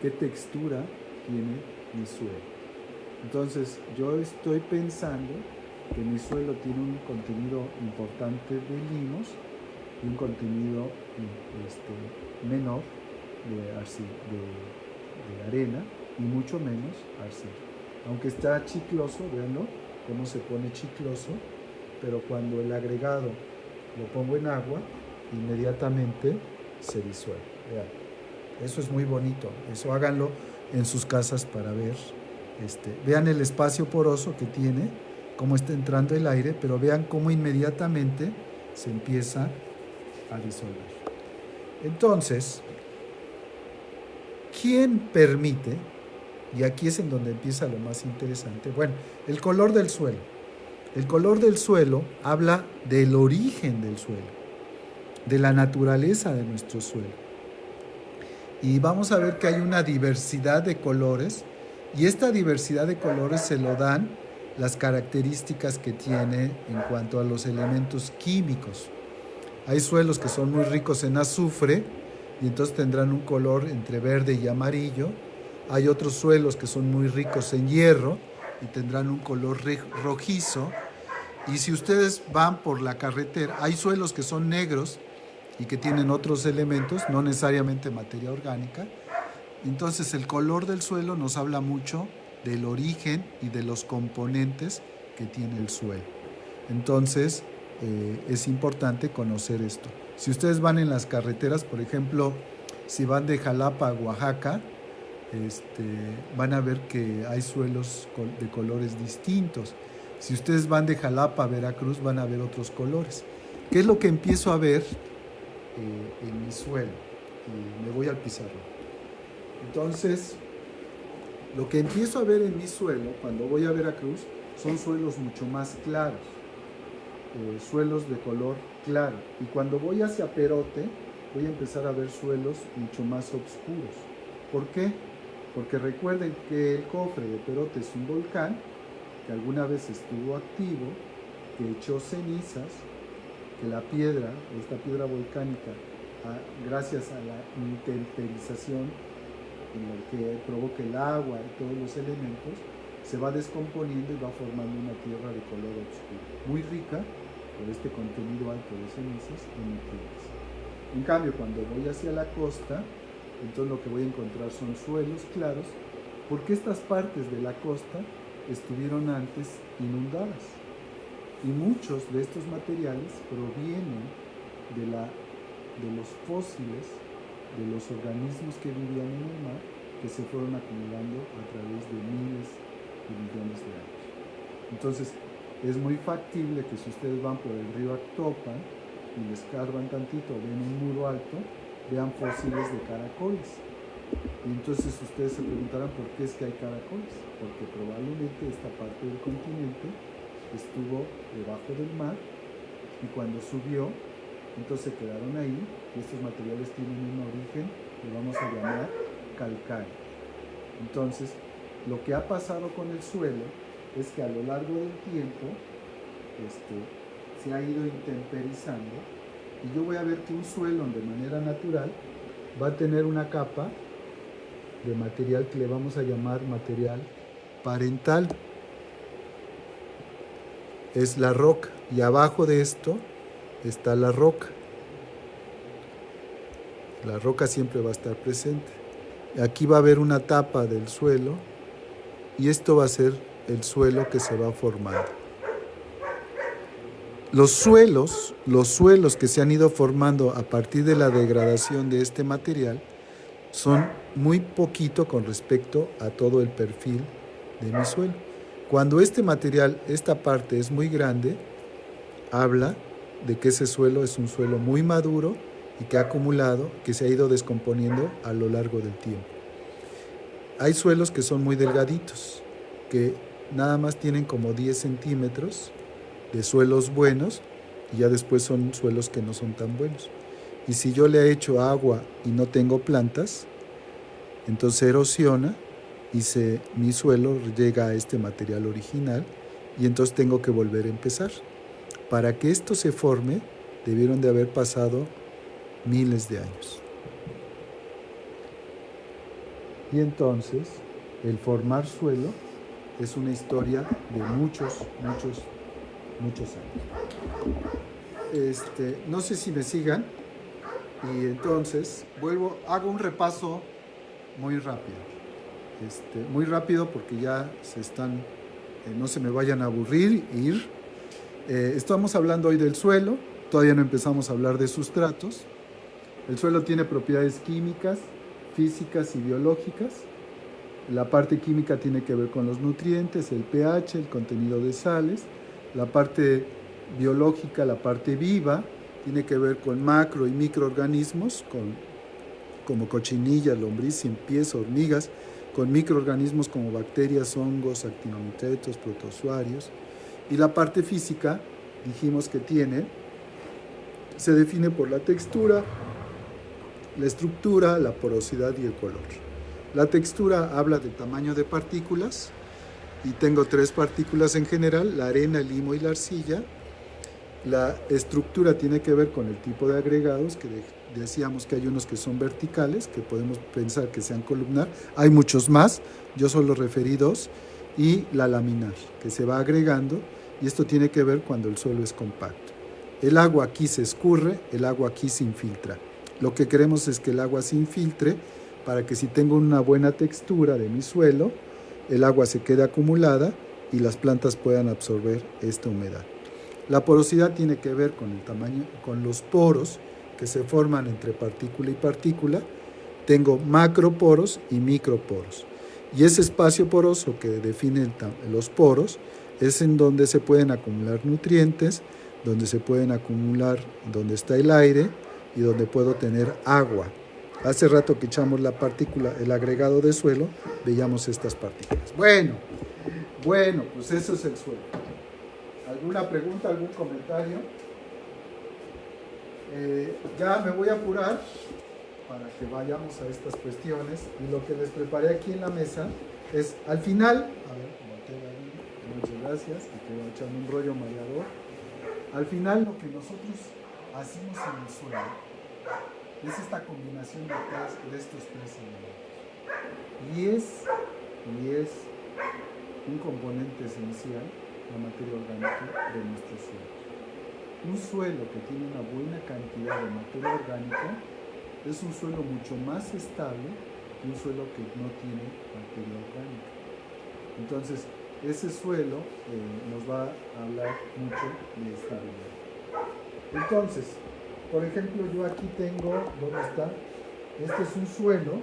qué textura tiene mi suelo. Entonces yo estoy pensando que mi suelo tiene un contenido importante de limos y un contenido menor de arena, y mucho menos arcilla. Aunque está chicloso, véanlo, cómo se pone chicloso, pero cuando el agregado lo pongo en agua, inmediatamente se disuelve. Vean, eso es muy bonito, eso háganlo en sus casas para ver. Vean el espacio poroso que tiene, cómo está entrando el aire, pero vean cómo inmediatamente se empieza a disolver. Entonces, ¿quién permite? Y aquí es en donde empieza lo más interesante. Bueno, el color del suelo. El color del suelo habla del origen del suelo, de la naturaleza de nuestro suelo. Y vamos a ver que hay una diversidad de colores, y esta diversidad de colores se lo dan las características que tiene en cuanto a los elementos químicos. Hay suelos que son muy ricos en azufre, y entonces tendrán un color entre verde y amarillo. Hay otros suelos que son muy ricos en hierro y tendrán un color rojizo. Y si ustedes van por la carretera, hay suelos que son negros y que tienen otros elementos, no necesariamente materia orgánica. Entonces el color del suelo nos habla mucho del origen y de los componentes que tiene el suelo. Entonces es importante conocer esto. Si ustedes van en las carreteras, por ejemplo, si van de Jalapa a Oaxaca, van a ver que hay suelos de colores distintos. Si ustedes van de Jalapa a Veracruz, van a ver otros colores. ¿Qué es lo que empiezo a ver en mi suelo? Y me voy al pizarrón. Entonces, lo que empiezo a ver en mi suelo cuando voy a Veracruz son suelos mucho más claros, suelos de color claro. Y cuando voy hacia Perote, voy a empezar a ver suelos mucho más oscuros. ¿Por qué? Porque recuerden que el cofre de Perote es un volcán que alguna vez estuvo activo, que echó cenizas, que la piedra, esta piedra volcánica, gracias a la intemperización en la que provoca el agua y todos los elementos, se va descomponiendo y va formando una tierra de color oscuro, muy rica por este contenido alto de cenizas y nutrientes. En cambio, cuando voy hacia la costa, entonces lo que voy a encontrar son suelos claros, porque estas partes de la costa estuvieron antes inundadas. Y muchos de estos materiales provienen de los fósiles, de los organismos que vivían en el mar, que se fueron acumulando a través de miles de millones de años. Entonces, es muy factible que si ustedes van por el río Actopan y les escarban tantito, ven un muro alto, vean fósiles de caracoles. Y entonces ustedes se preguntarán por qué es que hay caracoles, porque probablemente esta parte del continente estuvo debajo del mar y cuando subió, entonces se quedaron ahí y estos materiales tienen un origen que vamos a llamar calcáreo. Entonces, lo que ha pasado con el suelo es que a lo largo del tiempo se ha ido intemperizando y yo voy a ver que un suelo de manera natural va a tener una capa de material que le vamos a llamar material parental. Es la roca y abajo de esto está la roca. La roca siempre va a estar presente. Aquí va a haber una tapa del suelo y esto va a ser el suelo que se va formando. Los suelos que se han ido formando a partir de la degradación de este material son muy poquito con respecto a todo el perfil de mi suelo. Cuando este material, esta parte es muy grande, habla de que ese suelo es un suelo muy maduro y que ha acumulado, que se ha ido descomponiendo a lo largo del tiempo. Hay suelos que son muy delgaditos, que nada más tienen como 10 centímetros de suelos buenos y ya después son suelos que no son tan buenos. Y si yo le echo agua y no tengo plantas, entonces erosiona y mi suelo llega a este material original y entonces tengo que volver a empezar. Para que esto se forme, debieron de haber pasado miles de años. Y entonces, el formar suelo es una historia de muchos años. No sé si me sigan. Y entonces, hago un repaso muy rápido. muy rápido porque ya no se me vayan a aburrir, estamos hablando hoy del suelo, todavía no empezamos a hablar de sustratos. El suelo tiene propiedades químicas, físicas y biológicas. La parte química tiene que ver con los nutrientes, el pH, el contenido de sales. La parte biológica, la parte viva, tiene que ver con macro y microorganismos, como cochinillas, lombriz, pies, hormigas, con microorganismos como bacterias, hongos, actinomycetos, protozoarios. Y la parte física, dijimos que se define por la textura, la estructura, la porosidad y el color. La textura habla del tamaño de partículas, y tengo 3 partículas en general: la arena, el limo y la arcilla. La estructura tiene que ver con el tipo de agregados, que decíamos que hay unos que son verticales, que podemos pensar que sean columnar. Hay muchos más, yo solo referí 2. Y la laminar, que se va agregando, y esto tiene que ver cuando el suelo es compacto. El agua aquí se escurre, el agua aquí se infiltra. Lo que queremos es que el agua se infiltre para que, si tengo una buena textura de mi suelo, el agua se quede acumulada y las plantas puedan absorber esta humedad. La porosidad tiene que ver con el tamaño, con los poros que se forman entre partícula y partícula. Tengo macroporos y microporos. Y ese espacio poroso que define los poros es en donde se pueden acumular nutrientes, donde se pueden acumular, donde está el aire y donde puedo tener agua. Hace rato que echamos la partícula, el agregado de suelo, veíamos estas partículas. Bueno, pues eso es el suelo. ¿Alguna pregunta, algún comentario? Ya me voy a apurar para que vayamos a estas cuestiones, y lo que les preparé aquí en la mesa es, al final, muchas gracias, y que voy a echarme un rollo mareador. Al final, lo que nosotros hacemos en el suelo es esta combinación de estos 3 elementos, y es un componente esencial, la materia orgánica de nuestro suelo. Un suelo que tiene una buena cantidad de materia orgánica es un suelo mucho más estable que un suelo que no tiene materia orgánica. Entonces, ese suelo nos va a hablar mucho de estabilidad. Entonces, por ejemplo, yo aquí tengo, ¿dónde está? Este es un suelo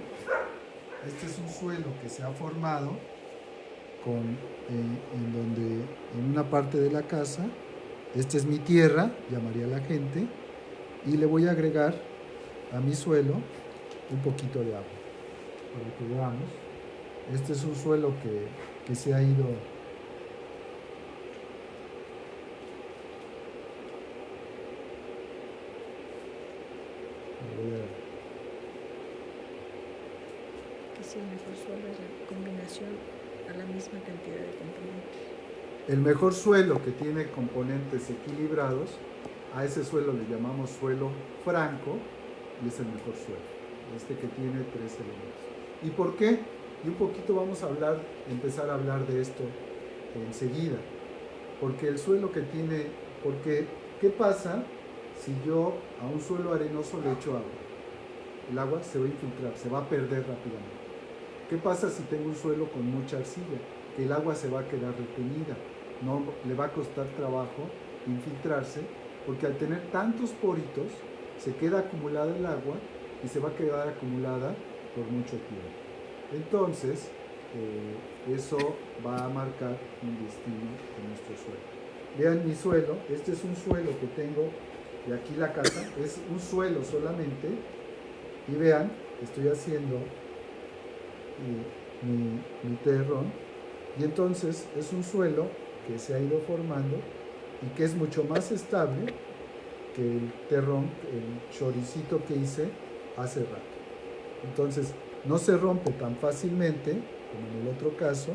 que se ha formado en una parte de la casa. Esta es mi tierra, llamaría la gente, y le voy a agregar a mi suelo un poquito de agua, para que veamos. Este es un suelo que se ha ido que si el mejor suelo es la combinación a la misma cantidad de componentes. El mejor suelo, que tiene componentes equilibrados, a ese suelo le llamamos suelo franco, y es el mejor suelo, este que tiene 3 elementos. ¿Y por qué? Y un poquito vamos a empezar a hablar de esto enseguida. Porque el suelo que tiene, ¿qué pasa si yo a un suelo arenoso le echo agua? El agua se va a infiltrar, se va a perder rápidamente. ¿Qué pasa si tengo un suelo con mucha arcilla? Que el agua se va a quedar retenida, no le va a costar trabajo infiltrarse, porque al tener tantos poritos se queda acumulada el agua y se va a quedar acumulada por mucho tiempo. Entonces, eso va a marcar un destino de nuestro suelo. Vean mi suelo, este es un suelo que tengo, y aquí la casa es un suelo solamente, y vean, estoy haciendo mi terrón, y entonces es un suelo que se ha ido formando y que es mucho más estable que el terrón, el choricito que hice hace rato. Entonces no se rompe tan fácilmente como en el otro caso.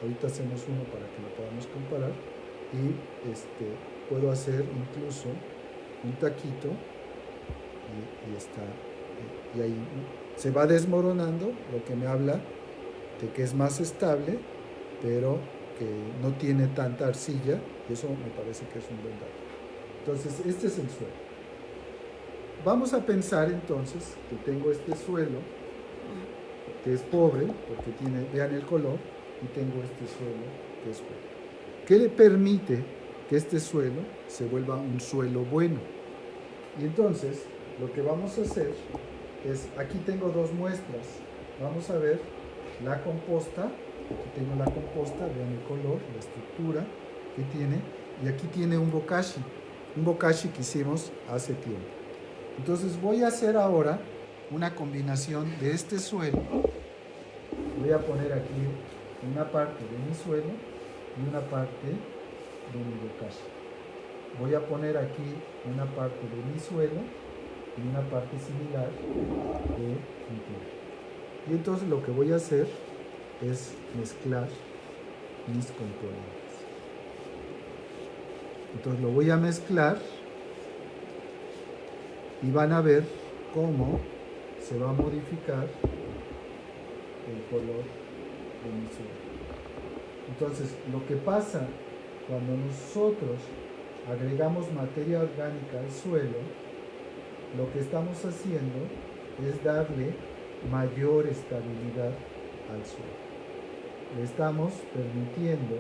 Ahorita hacemos uno para que lo podamos comparar, y puedo hacer incluso un taquito, y ahí se va desmoronando, lo que me habla de que es más estable, pero que no tiene tanta arcilla, y eso me parece que es un buen dato. Entonces, este es el suelo. Vamos a pensar entonces que tengo este suelo que es pobre, porque tiene, vean el color, y tengo este suelo que es bueno. ¿Qué le permite que este suelo se vuelva un suelo bueno? Y entonces, lo que vamos a hacer es, aquí tengo dos muestras. Vamos a ver la composta. Aquí tengo la composta, vean el color, la estructura que tiene. Y aquí tiene un bokashi que hicimos hace tiempo. Entonces voy a hacer ahora una combinación de este suelo. Voy a poner aquí una parte de mi suelo y una parte de mi bokashi. Voy a poner aquí una parte de mi suelo y una parte similar de mi tierra. Y entonces lo que voy a hacer es mezclar mis componentes. Entonces lo voy a mezclar y van a ver cómo se va a modificar el color de mi suelo. Entonces, lo que pasa cuando nosotros agregamos materia orgánica al suelo, lo que estamos haciendo es darle mayor estabilidad al suelo. Le estamos permitiendo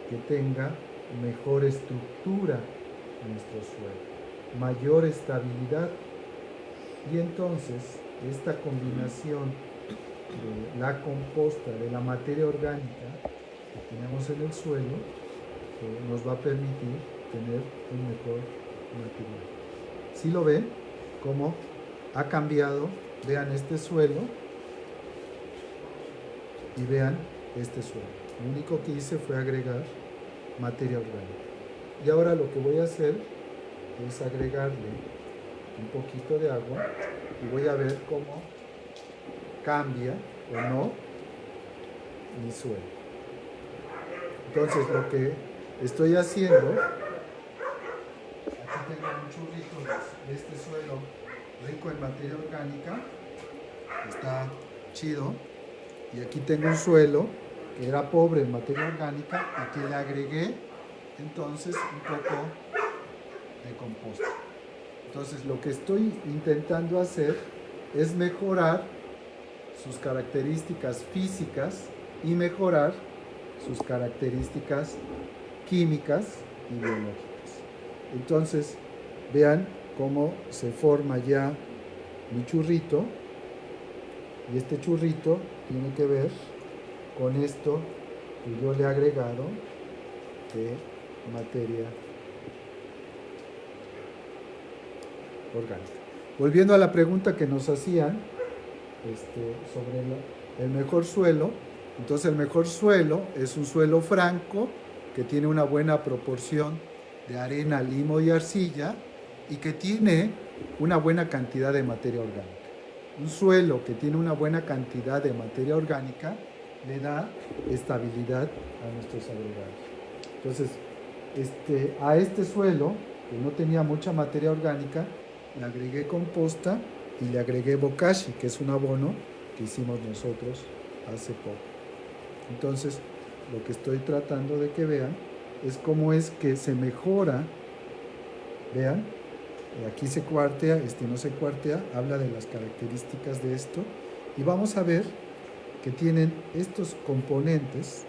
que tenga mejor estructura nuestro suelo, mayor estabilidad. Y entonces, esta combinación de la composta, de la materia orgánica que tenemos en el suelo, nos va a permitir tener un mejor material. Si lo ven, cómo ha cambiado, vean este suelo y vean este suelo. Lo único que hice fue agregar materia orgánica. Y ahora lo que voy a hacer es agregarle un poquito de agua y voy a ver cómo cambia o no mi suelo. Entonces lo que estoy haciendo, aquí tengo un churrito de este suelo rico en materia orgánica, está chido, y aquí tengo un suelo que era pobre en materia orgánica y que le agregué entonces un poco de composta. Entonces lo que estoy intentando hacer es mejorar sus características físicas y mejorar sus características químicas y biológicas. Entonces, vean cómo se forma ya mi churrito, y este churrito tiene que ver con esto que yo le he agregado de materia orgánica. Volviendo a la pregunta que nos hacían sobre el mejor suelo, entonces el mejor suelo es un suelo franco que tiene una buena proporción de arena, limo y arcilla y que tiene una buena cantidad de materia orgánica. Un suelo que tiene una buena cantidad de materia orgánica le da estabilidad a nuestros agregados. Entonces, a este suelo, que no tenía mucha materia orgánica, le agregué composta y le agregué bokashi, que es un abono que hicimos nosotros hace poco. Entonces, lo que estoy tratando de que vean es cómo es que se mejora. Vean, aquí se cuartea, no se cuartea, habla de las características de esto. Y vamos a ver que tienen estos componentes.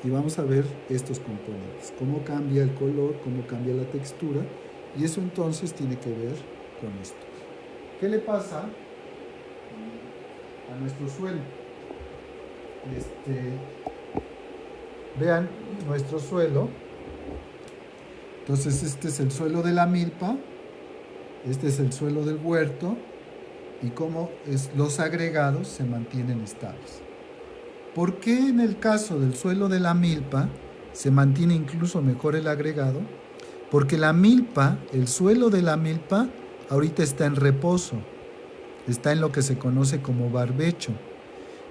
Y vamos a ver estos componentes, cómo cambia el color, cómo cambia la textura. Y eso entonces tiene que ver con esto. ¿Qué le pasa a nuestro suelo? Vean nuestro suelo. Entonces este es el suelo de la milpa, este es el suelo del huerto y cómo los agregados se mantienen estables. ¿Por qué en el caso del suelo de la milpa se mantiene incluso mejor el agregado? Porque la milpa, el suelo de la milpa, ahorita está en reposo, está en lo que se conoce como barbecho.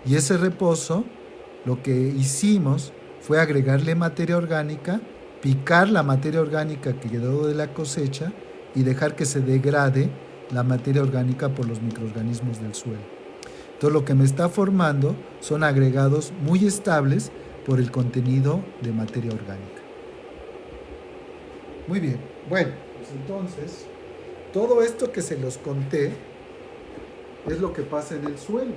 Y ese reposo, lo que hicimos fue agregarle materia orgánica, picar la materia orgánica que quedó de la cosecha y dejar que se degrade la materia orgánica por los microorganismos del suelo. Entonces lo que me está formando son agregados muy estables por el contenido de materia orgánica. Muy bien, bueno, pues entonces todo esto que se los conté es lo que pasa en el suelo.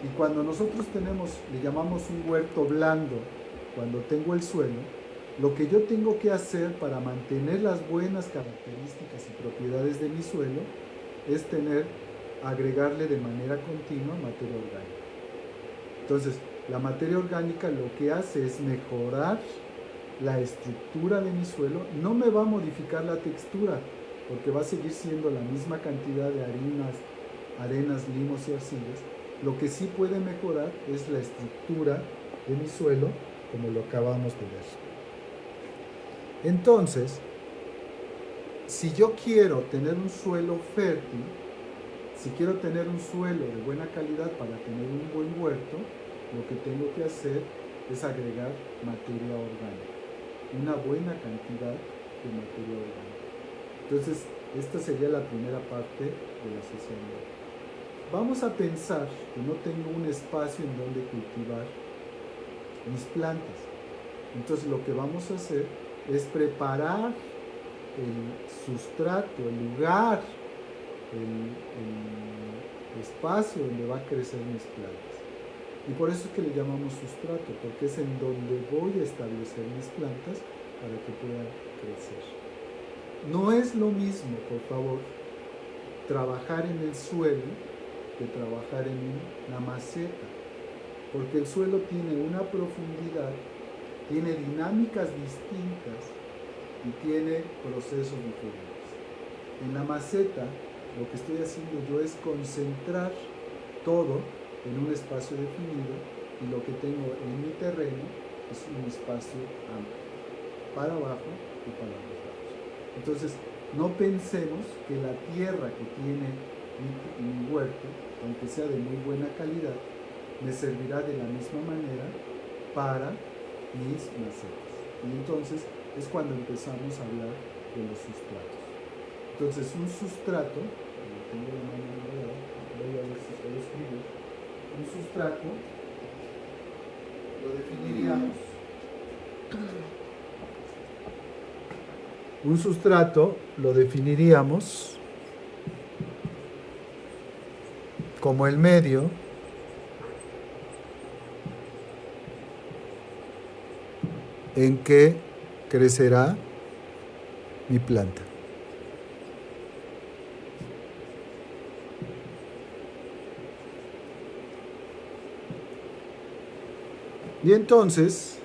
Y cuando nosotros le llamamos un huerto blando, cuando tengo el suelo, lo que yo tengo que hacer para mantener las buenas características y propiedades de mi suelo es agregarle de manera continua materia orgánica. Entonces, la materia orgánica lo que hace es mejorar la estructura de mi suelo. No me va a modificar la textura, porque va a seguir siendo la misma cantidad de arenas, limos y arcillas. Lo que sí puede mejorar es la estructura de mi suelo, como lo acabamos de ver. Entonces, si yo quiero tener un suelo fértil, si quiero tener un suelo de buena calidad para tener un buen huerto, lo que tengo que hacer es agregar materia orgánica, una buena cantidad de materia orgánica. Entonces, esta sería la primera parte de la sesión de hoy. Vamos a pensar que no tengo un espacio en donde cultivar mis plantas. Entonces, lo que vamos a hacer es preparar el sustrato, el lugar, el espacio donde va a crecer mis plantas. Y por eso es que le llamamos sustrato, porque es en donde voy a establecer mis plantas para que puedan crecer. No es lo mismo, por favor, trabajar en el suelo que trabajar en una maceta, porque el suelo tiene una profundidad, tiene dinámicas distintas y tiene procesos diferentes. En la maceta, lo que estoy haciendo yo es concentrar todo en un espacio definido, y lo que tengo en mi terreno es un espacio amplio, para abajo y para los lados. Entonces, no pensemos que la tierra que tiene mi huerto, aunque sea de muy buena calidad, me servirá de la misma manera para mis macetas. Y entonces es cuando empezamos a hablar de los sustratos. Entonces, un sustrato, tengo la mano enredada, voy a ver si puedo escribir. Un sustrato lo definiríamos. Un sustrato lo definiríamos como el medio en que crecerá mi planta. Y entonces,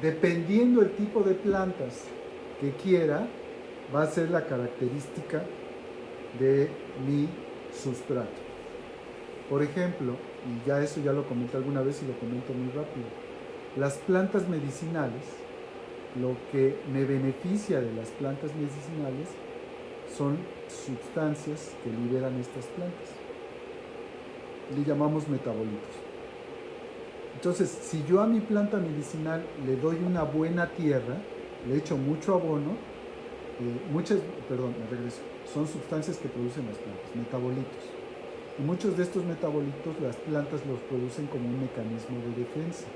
dependiendo el tipo de plantas que quiera, va a ser la característica de mi sustrato. Por ejemplo, y ya eso ya lo comenté alguna vez y lo comento muy rápido, las plantas medicinales, lo que me beneficia de las plantas medicinales son sustancias que liberan estas plantas. Le llamamos metabolitos. Entonces, si yo a mi planta medicinal le doy una buena tierra, le echo mucho abono, son sustancias que producen las plantas, metabolitos. Y muchos de estos metabolitos las plantas los producen como un mecanismo de defensa.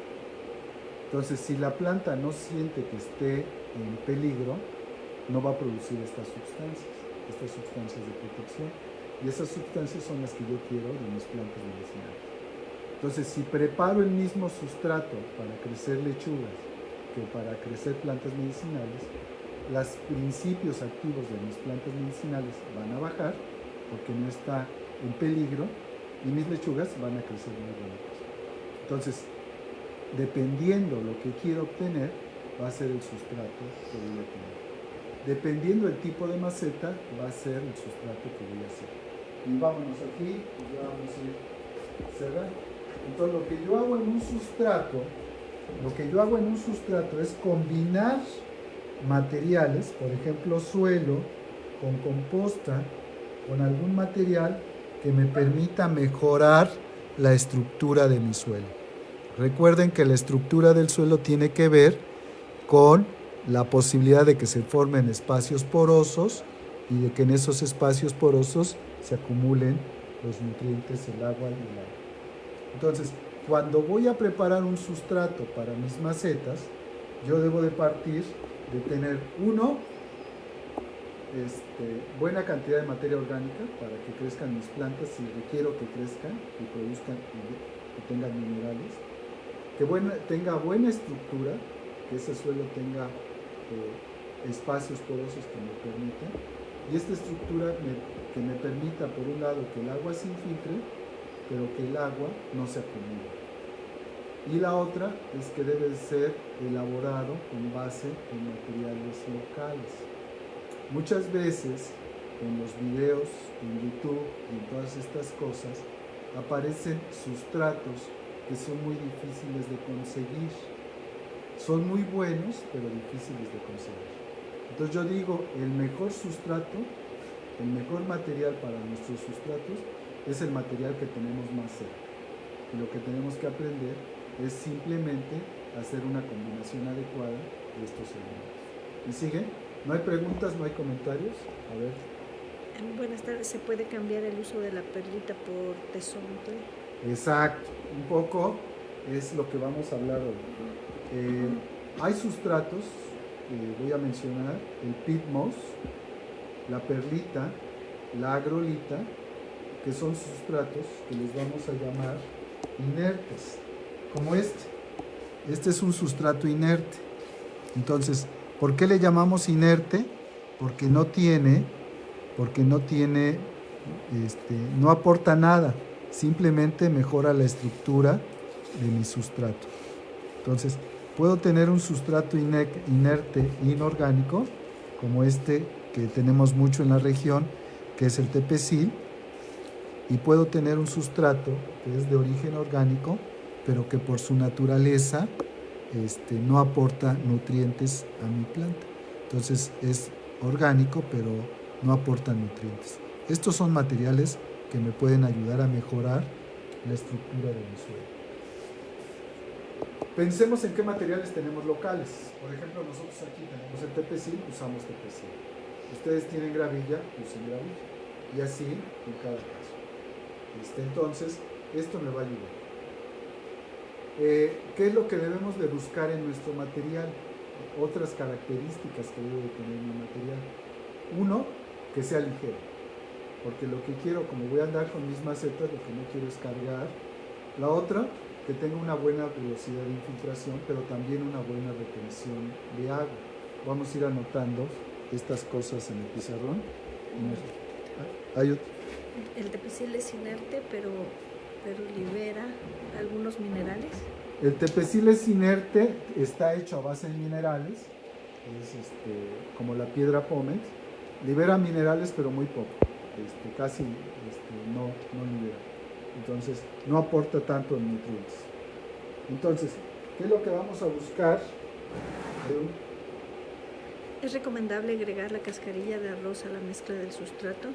Entonces, si la planta no siente que esté en peligro, no va a producir estas sustancias de protección. Y esas sustancias son las que yo quiero de mis plantas medicinales. Entonces, si preparo el mismo sustrato para crecer lechugas que para crecer plantas medicinales, los principios activos de mis plantas medicinales van a bajar porque no está en peligro y mis lechugas van a crecer muy bonitas. Entonces, dependiendo lo que quiero obtener, va a ser el sustrato que voy a tener. Dependiendo del tipo de maceta, va a ser el sustrato que voy a hacer. Y vámonos aquí, y ya vamos a ir cerrando. Entonces, lo que yo hago en un sustrato es combinar materiales, por ejemplo, suelo, con composta, con algún material que me permita mejorar la estructura de mi suelo. Recuerden que la estructura del suelo tiene que ver con la posibilidad de que se formen espacios porosos y de que en esos espacios porosos se acumulen los nutrientes, el agua y el aire. Entonces, cuando voy a preparar un sustrato para mis macetas, yo debo de partir de tener buena cantidad de materia orgánica para que crezcan mis plantas si requiero que crezcan y produzcan y tengan minerales, que tenga buena estructura, que ese suelo tenga espacios porosos que me permitan, y esta estructura que me permita, por un lado, que el agua se infiltre, pero que el agua no se acumule. Y la otra es que debe ser elaborado con base en materiales locales. Muchas veces en los videos, en YouTube y en todas estas cosas, aparecen sustratos que son muy difíciles de conseguir. Son muy buenos, pero difíciles de conseguir. Entonces yo digo, el mejor sustrato, el mejor material para nuestros sustratos es el material que tenemos más cerca. Y lo que tenemos que aprender es simplemente hacer una combinación adecuada de estos elementos. ¿Me sigue? ¿No hay preguntas, no hay comentarios? A ver. Buenas tardes. ¿Se puede cambiar el uso de la perlita por tesontle? Exacto. Un poco es lo que vamos a hablar hoy. Hay sustratos, voy a mencionar, el peat moss, la perlita, la agrolita, que son sustratos que les vamos a llamar inertes, como este. Este es un sustrato inerte. Entonces, ¿por qué le llamamos inerte? Porque no aporta nada, simplemente mejora la estructura de mi sustrato. Entonces, puedo tener un sustrato inerte inorgánico, como este que tenemos mucho en la región, que es el tepecil, y puedo tener un sustrato que es de origen orgánico, pero que por su naturaleza no aporta nutrientes a mi planta. Entonces es orgánico, pero no aporta nutrientes. Estos son materiales que me pueden ayudar a mejorar la estructura de mi suelo. Pensemos en qué materiales tenemos locales. Por ejemplo, nosotros aquí tenemos el tepecil, usamos tepecil. Ustedes tienen gravilla, usen gravilla. Y así en cada caso. Entonces, esto me va a ayudar. ¿Qué es lo que debemos de buscar en nuestro material? Otras características que debe de tener mi material. Uno, que sea ligero, porque lo que quiero, como voy a andar con mis macetas, lo que no quiero es cargar. La otra, que tenga una buena velocidad de infiltración, pero también una buena retención de agua. Vamos a ir anotando estas cosas en el pizarrón. El tepecil es inerte, pero libera algunos minerales. El tepecil es inerte, está hecho a base de minerales, es como la piedra pómez, libera minerales pero muy poco, casi no libera, entonces no aporta tanto nutrientes. Entonces, ¿qué es lo que vamos a buscar? ¿Es recomendable agregar la cascarilla de arroz a la mezcla del sustrato?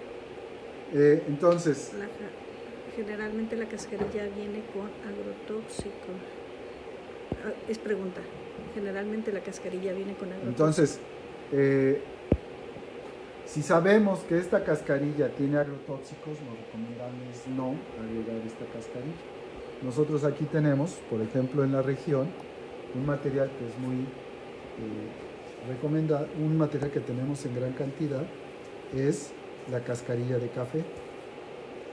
Entonces, generalmente la cascarilla viene con agrotóxico. Es pregunta. Generalmente la cascarilla viene con agrotóxico. Entonces, si sabemos que esta cascarilla tiene agrotóxicos, lo recomendable es no agregar esta cascarilla. Nosotros aquí tenemos, por ejemplo, en la región, un material que es muy recomendado, un material que tenemos en gran cantidad, es la cascarilla de café.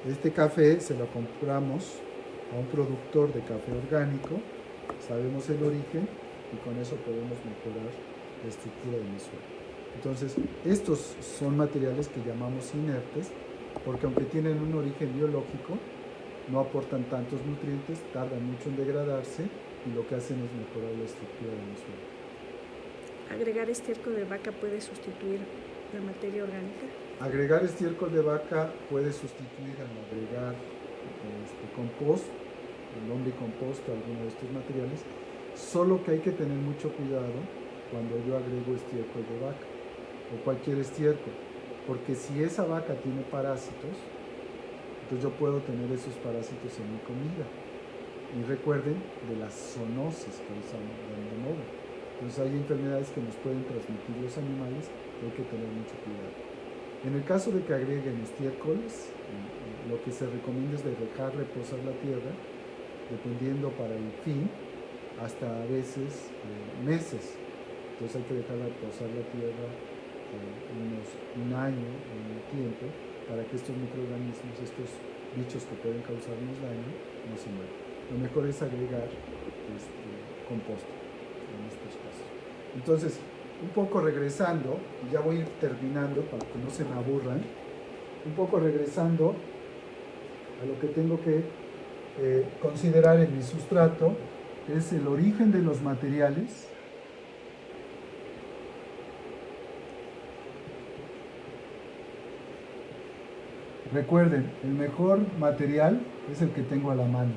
Este café se lo compramos a un productor de café orgánico, sabemos el origen y con eso podemos mejorar la estructura de mi suelo. Entonces, estos son materiales que llamamos inertes, porque aunque tienen un origen biológico, no aportan tantos nutrientes, tardan mucho en degradarse y lo que hacen es mejorar la estructura de mi suelo. ¿Agregar estiércol de vaca puede sustituir la materia orgánica? Agregar estiércol de vaca puede sustituir al agregar compost, el lombricompost, alguno de estos materiales, solo que hay que tener mucho cuidado cuando yo agrego estiércol de vaca o cualquier estiércol, porque si esa vaca tiene parásitos, entonces yo puedo tener esos parásitos en mi comida. Y recuerden de las zoonosis que están de moda. Entonces hay enfermedades que nos pueden transmitir los animales y hay que tener mucho cuidado. En el caso de que agreguen estiércoles, lo que se recomienda es dejar reposar la tierra, dependiendo para el fin, hasta a veces meses. Entonces hay que dejarla posar la tierra un año, un tiempo, para que estos microorganismos, estos bichos que pueden causarnos daño, no se mueran. Lo mejor es agregar composta en estos casos. Entonces, un poco regresando, ya voy a ir terminando para que no se me aburran, un poco regresando a lo que tengo que considerar en mi sustrato, es el origen de los materiales. Recuerden, el mejor material es el que tengo a la mano.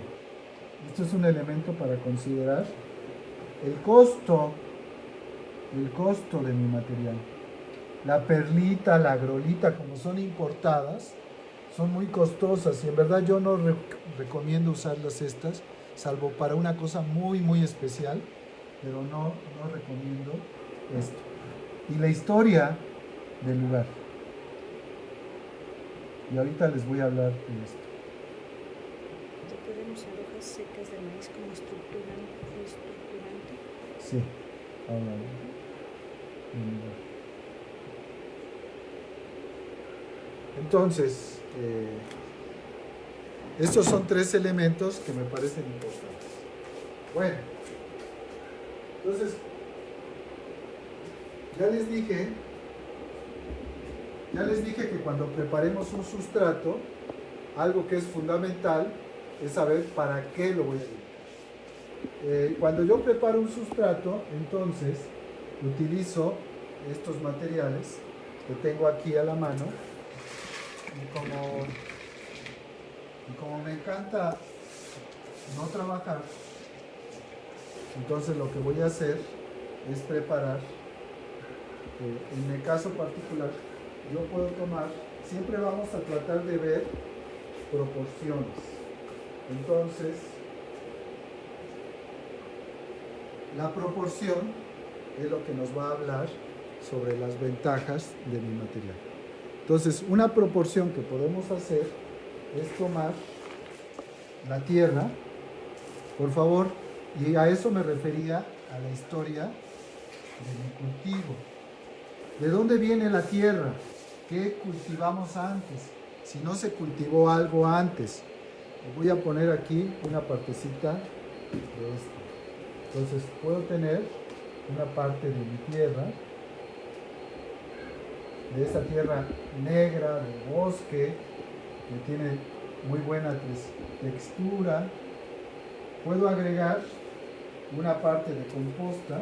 Esto es un elemento para considerar. El costo de mi material. La perlita, la agrolita, como son importadas, son muy costosas y en verdad yo no recomiendo usarlas estas, salvo para una cosa muy, muy especial, pero no recomiendo esto. Y la historia del lugar. Y ahorita les voy a hablar de esto. ¿Se pueden usar hojas secas de maíz como estructurante? Sí, ahora. Entonces, estos son 3 elementos que me parecen importantes. Bueno, entonces, ya les dije que cuando preparemos un sustrato, algo que es fundamental es saber para qué lo voy a dedicar. Cuando yo preparo un sustrato, entonces utilizo estos materiales que tengo aquí a la mano y como me encanta no trabajar, entonces lo que voy a hacer es preparar, en mi caso particular, yo puedo tomar, siempre vamos a tratar de ver proporciones. Entonces, la proporción es lo que nos va a hablar sobre las ventajas de mi material. Entonces, una proporción que podemos hacer es tomar la tierra, por favor, y a eso me refería a la historia de mi cultivo. ¿De dónde viene la tierra? ¿Qué cultivamos antes? Si no se cultivó algo antes. Voy a poner aquí una partecita de esto. Entonces puedo tener una parte de mi tierra, de esa tierra negra, del bosque, que tiene muy buena textura. Puedo agregar una parte de composta.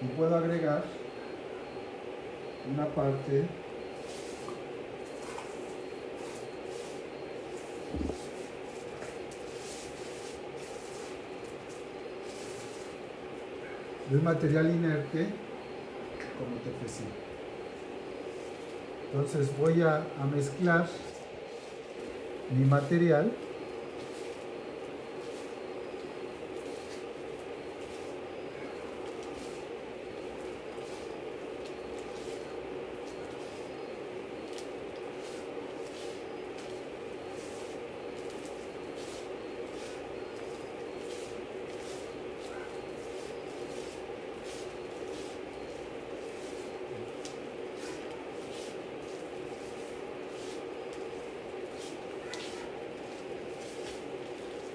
Y puedo agregar una parte de un material inerte como TPC. Entonces voy a mezclar mi material .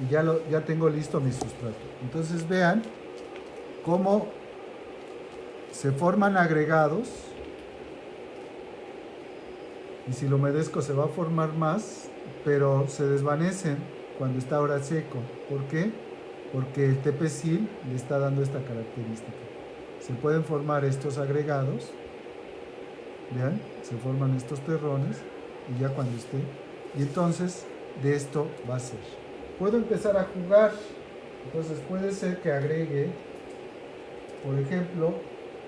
Y ya tengo listo mi sustrato. Entonces vean cómo se forman agregados, y si lo humedezco se va a formar más, pero se desvanecen cuando está ahora seco. ¿Por qué? Porque el TPC le está dando esta característica. Se pueden formar estos agregados, vean, se forman estos terrones, y ya cuando esté, y entonces de esto va a ser. Puedo empezar a jugar, entonces puede ser que agregue, por ejemplo,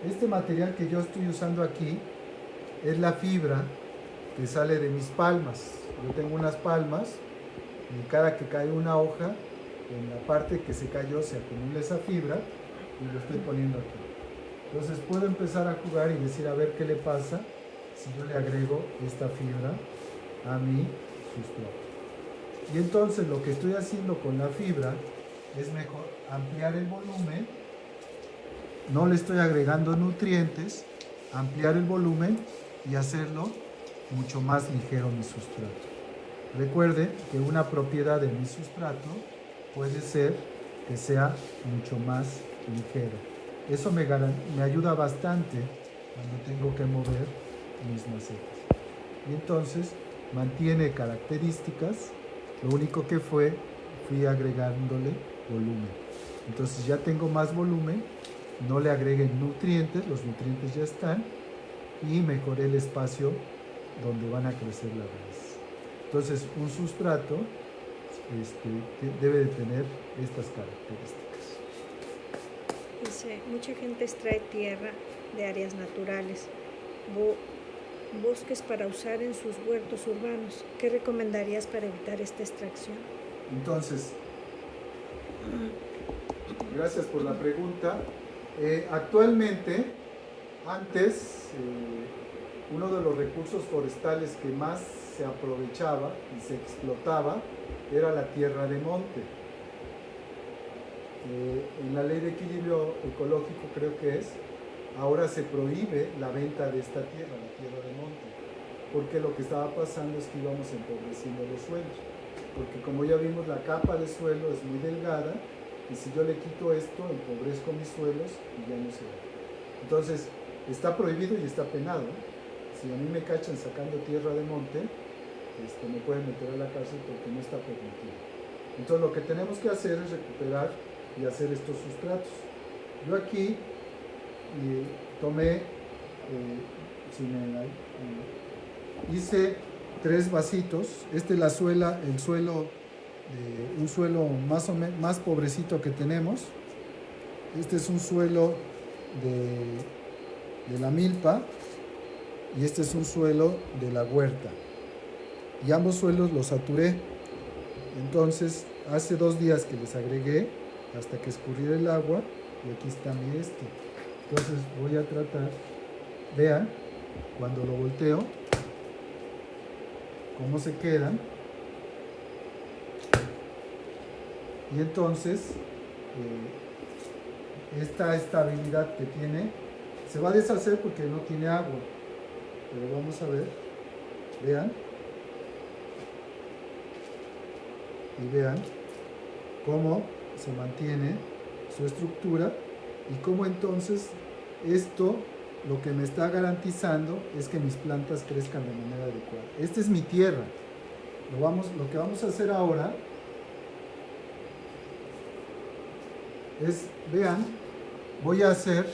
este material que yo estoy usando aquí es la fibra que sale de mis palmas. Yo tengo unas palmas y cada que cae una hoja, en la parte que se cayó se acumula esa fibra y lo estoy poniendo aquí. Entonces puedo empezar a jugar y decir a ver qué le pasa si yo le agrego esta fibra a mi sustrato. Y entonces lo que estoy haciendo con la fibra es mejor ampliar el volumen, no le estoy agregando nutrientes, ampliar el volumen y hacerlo mucho más ligero mi sustrato. Recuerden que una propiedad de mi sustrato puede ser que sea mucho más ligero. Eso me ayuda bastante cuando tengo que mover mis macetas. Y entonces mantiene características, lo único que fui agregándole volumen. Entonces ya tengo más volumen, no le agreguen nutrientes, los nutrientes ya están, y mejoré el espacio donde van a crecer las raíces. Entonces un sustrato debe de tener estas características. Dice, mucha gente extrae tierra de áreas naturales, bosques para usar en sus huertos urbanos. ¿Qué recomendarías para evitar esta extracción? Entonces, gracias por la pregunta. Actualmente, antes, uno de los recursos forestales que más se aprovechaba y se explotaba era la tierra de monte. En la ley de equilibrio ecológico, creo que es, ahora se prohíbe la venta de esta tierra, la tierra de monte, porque lo que estaba pasando es que íbamos empobreciendo los suelos, porque como ya vimos, la capa de suelo es muy delgada, y si yo le quito esto, empobrezco mis suelos y ya no se va. Entonces, está prohibido y está penado. Si a mí me cachan sacando tierra de monte, me pueden meter a la cárcel porque no está permitido. Entonces, lo que tenemos que hacer es recuperar y hacer estos sustratos. Yo aquí tomé, hice 3 vasitos. Este es un suelo más pobrecito que tenemos. Este es un suelo de la milpa y este es un suelo de la huerta. Y ambos suelos los saturé. Entonces, hace 2 días que les agregué hasta que escurriera el agua, y aquí está mi Entonces voy a tratar, vean, cuando lo volteo, cómo se quedan. Y entonces, esta estabilidad que tiene, se va a deshacer porque no tiene agua. Pero vamos a ver, vean. Y vean cómo se mantiene su estructura y cómo entonces esto lo que me está garantizando es que mis plantas crezcan de manera adecuada. Esta es mi tierra. Lo que vamos a hacer ahora es, vean, voy a hacer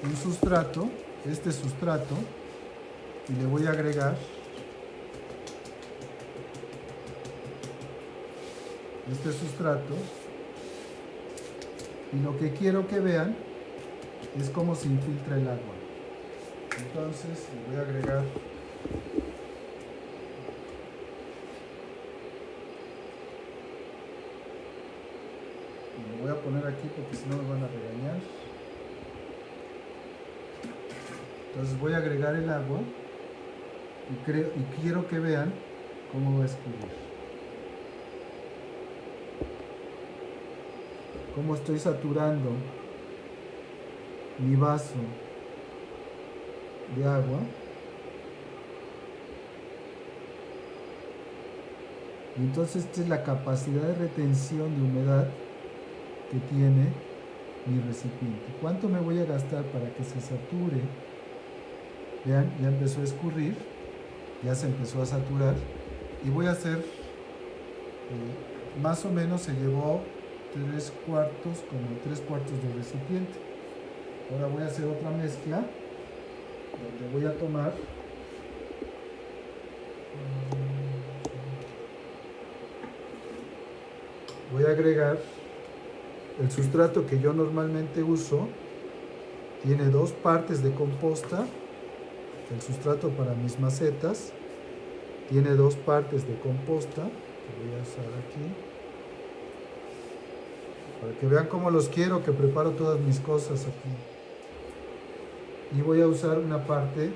un sustrato, este sustrato, y le voy a agregar este sustrato, y lo que quiero que vean es cómo se infiltra el agua. Entonces le voy a agregar y lo voy a poner aquí porque si no me van a regañar. Entonces voy a agregar el agua y quiero que vean cómo va a escurrir. Cómo estoy saturando mi vaso de agua. Y entonces esta es la capacidad de retención de humedad que tiene mi recipiente. ¿Cuánto me voy a gastar para que se sature? Vean, ya empezó a escurrir, ya se empezó a saturar. Y voy a hacer, más o menos se llevó 3 cuartos del recipiente. Ahora voy a hacer otra mezcla donde voy a tomar voy a agregar el sustrato que yo normalmente uso. Tiene 2 partes de composta, el sustrato para mis macetas. Tiene 2 partes de composta que voy a usar aquí para que vean cómo los quiero, que preparo todas mis cosas aquí. Y voy a usar una parte de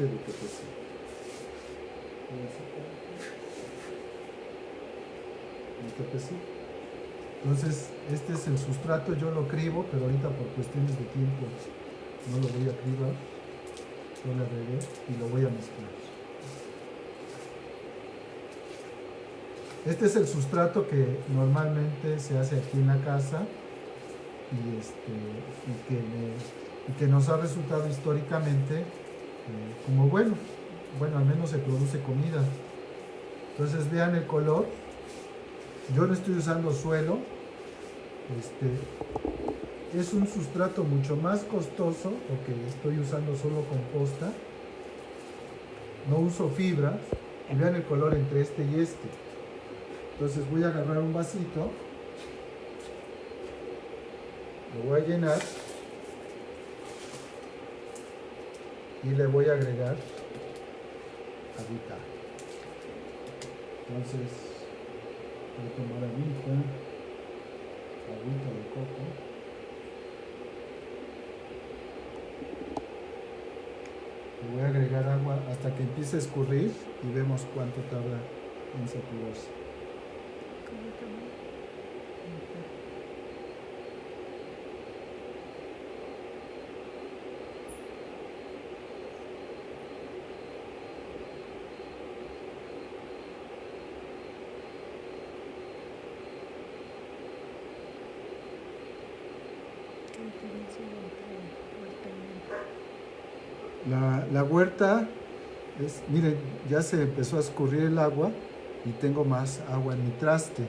PPC. el TPC. Entonces, este es el sustrato, yo lo cribo, pero ahorita por cuestiones de tiempo no lo voy a cribar. Yo le agregué y lo voy a mezclar. Este es el sustrato que normalmente se hace aquí en la casa y que nos ha resultado históricamente como bueno, al menos se produce comida. Entonces vean el color. Yo no estoy usando suelo. Es un sustrato mucho más costoso porque estoy usando solo composta. No uso fibra. Y vean el color entre este y este. Entonces voy a agarrar un vasito. Lo voy a llenar. Y le voy a agregar agüita. Entonces voy a tomar agüita de coco. Le voy a agregar agua hasta que empiece a escurrir y vemos cuánto tarda en saturarse. La huerta es, miren, ya se empezó a escurrir el agua y tengo más agua en mi traste.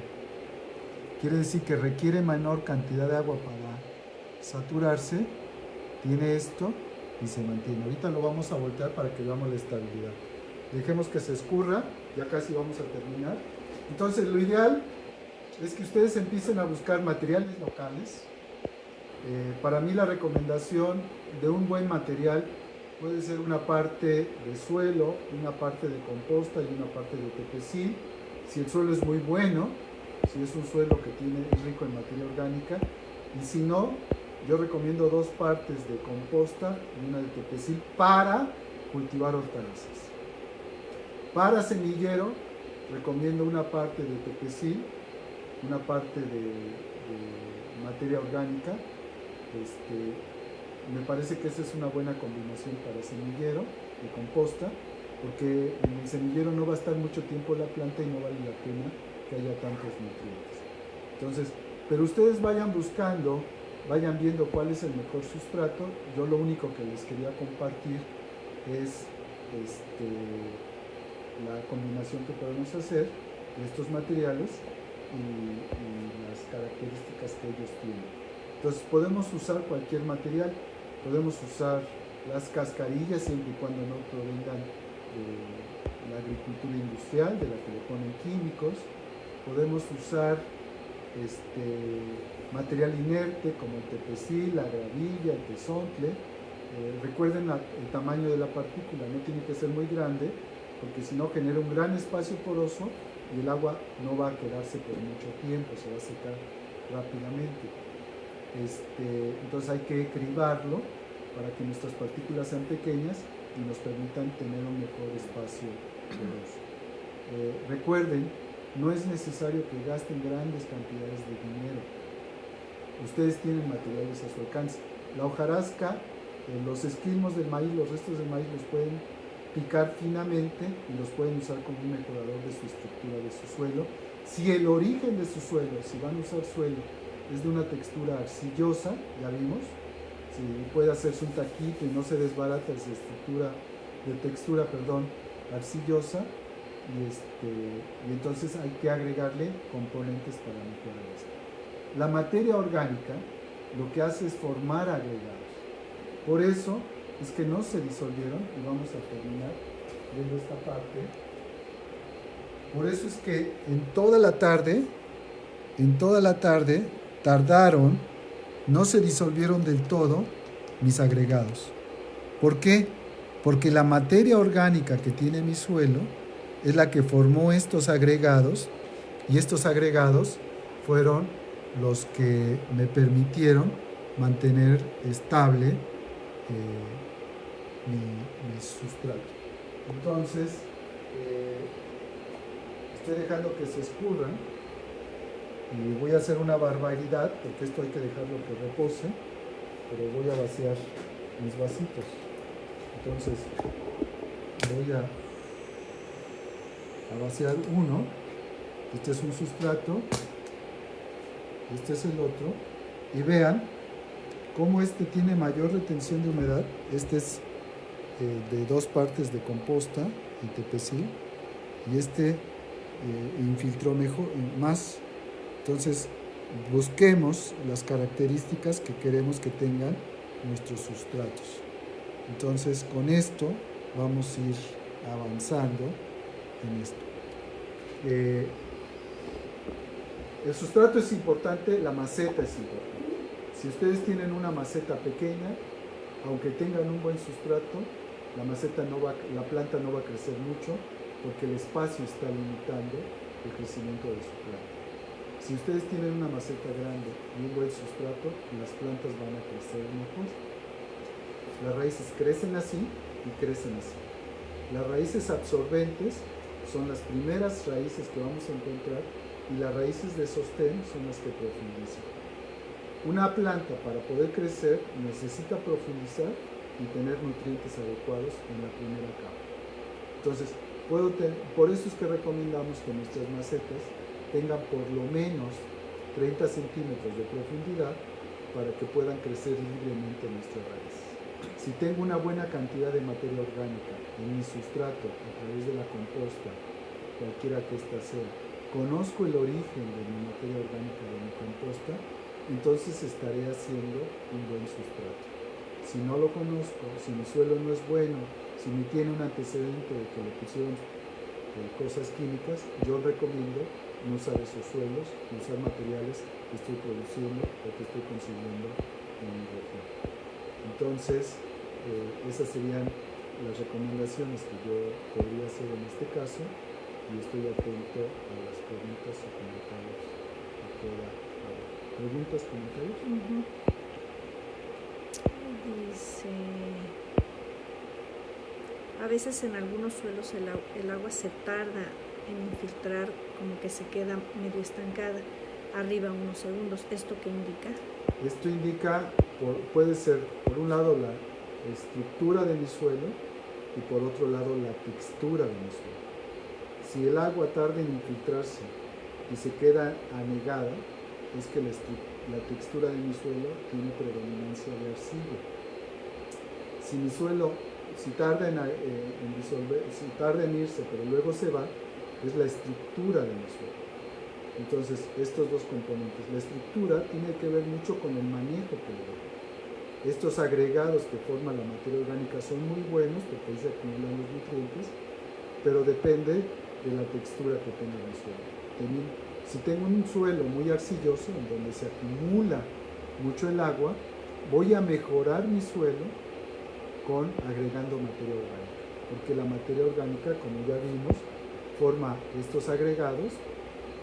Quiere decir que requiere menor cantidad de agua para saturarse. Tiene esto y se mantiene. Ahorita lo vamos a voltear para que veamos la estabilidad. Dejemos que se escurra, ya casi vamos a terminar. Entonces lo ideal es que ustedes empiecen a buscar materiales locales. Para mí la recomendación de un buen material puede ser una parte de suelo, una parte de composta y una parte de TPC. Si el suelo es muy bueno, si es un suelo que es rico en materia orgánica, y si no, yo recomiendo 2 partes de composta y una de TPC para cultivar hortalizas. Para semillero, recomiendo una parte de TPC, una parte de materia orgánica. Me parece que esa es una buena combinación para semillero y composta, porque en el semillero no va a estar mucho tiempo la planta y no vale la pena que haya tantos nutrientes. Entonces, pero ustedes vayan buscando, vayan viendo cuál es el mejor sustrato. Yo lo único que les quería compartir es la combinación que podemos hacer de estos materiales y las características que ellos tienen. Entonces podemos usar cualquier material, podemos usar las cascarillas siempre y cuando no provengan de la agricultura industrial, de la que le ponen químicos. Podemos usar material inerte como el TPC, la gravilla, el tesontle. Recuerden el tamaño de la partícula, no tiene que ser muy grande porque si no genera un gran espacio poroso y el agua no va a quedarse por mucho tiempo, se va a secar rápidamente. Entonces hay que cribarlo para que nuestras partículas sean pequeñas y nos permitan tener un mejor espacio poroso. Recuerden, no es necesario que gasten grandes cantidades de dinero. Ustedes tienen materiales a su alcance. La hojarasca, los esquilmos del maíz, los restos del maíz los pueden picar finamente y los pueden usar como un mejorador de su estructura de su suelo. Si el origen de su suelo, si van a usar suelo, es de una textura arcillosa, ya vimos, si puede hacerse un taquito y no se desbarata de textura arcillosa, y entonces hay que agregarle componentes para mejorar esto. La materia orgánica lo que hace es formar agregados. Por eso es que no se disolvieron, y vamos a terminar viendo esta parte. Por eso es que en toda la tarde tardaron, no se disolvieron del todo mis agregados. ¿Por qué? Porque la materia orgánica que tiene mi suelo es la que formó estos agregados, y estos agregados fueron los que me permitieron mantener estable mi sustrato. Entonces, Estoy dejando que se escurran y voy a hacer una barbaridad porque esto hay que dejarlo que repose, pero voy a vaciar mis vasitos. Entonces voy a vaciar uno. Este es un sustrato, este es el otro, y vean cómo este tiene mayor retención de humedad. Este es de 2 partes de composta y tepecil, y este infiltró mejor, más. Entonces busquemos las características que queremos que tengan nuestros sustratos. Entonces con esto vamos a ir avanzando en esto. El sustrato es importante, la maceta es importante. Si ustedes tienen una maceta pequeña, aunque tengan un buen sustrato, la planta no va a crecer mucho porque el espacio está limitando el crecimiento de su planta. Si ustedes tienen una maceta grande y un buen sustrato, las plantas van a crecer mejor. Las raíces crecen así y crecen así. Las raíces absorbentes son las primeras raíces que vamos a encontrar y las raíces de sostén son las que profundizan. Una planta para poder crecer necesita profundizar y tener nutrientes adecuados en la primera capa. Entonces, por eso es que recomendamos que nuestras macetas tengan por lo menos 30 centímetros de profundidad para que puedan crecer libremente nuestras raíces. Si tengo una buena cantidad de materia orgánica en mi sustrato a través de la composta, cualquiera que ésta sea, conozco el origen de mi materia orgánica de mi composta, entonces estaré haciendo un buen sustrato. Si no lo conozco, si mi suelo no es bueno, si me tiene un antecedente de que le pusieron cosas químicas, yo recomiendo no usar esos suelos, no usar materiales que estoy produciendo o que estoy consiguiendo en mi región. Entonces, esas serían las recomendaciones que yo podría hacer en este caso, y estoy atento a las preguntas y comentarios que pueda haber. ¿Preguntas, comentarios? Dice, a veces en algunos suelos el agua se tarda en infiltrar, como que se queda medio estancada, arriba unos segundos. ¿Esto qué indica? Esto indica, puede ser por un lado la estructura de mi suelo y por otro lado la textura de mi suelo. Si el agua tarda en infiltrarse y se queda anegada, es que la textura de mi suelo tiene predominancia de arcilla. Si mi suelo, si tarda en disolver, si tarda en irse pero luego se va, es la estructura de mi suelo. Entonces, estos dos componentes, la estructura tiene que ver mucho con el manejo que le doy. Estos agregados que forman la materia orgánica son muy buenos porque ahí se acumulan los nutrientes, pero depende de la textura que tenga mi suelo. Si tengo un suelo muy arcilloso, en donde se acumula mucho el agua, voy a mejorar mi suelo con agregando materia orgánica, porque la materia orgánica, como ya vimos, forma estos agregados,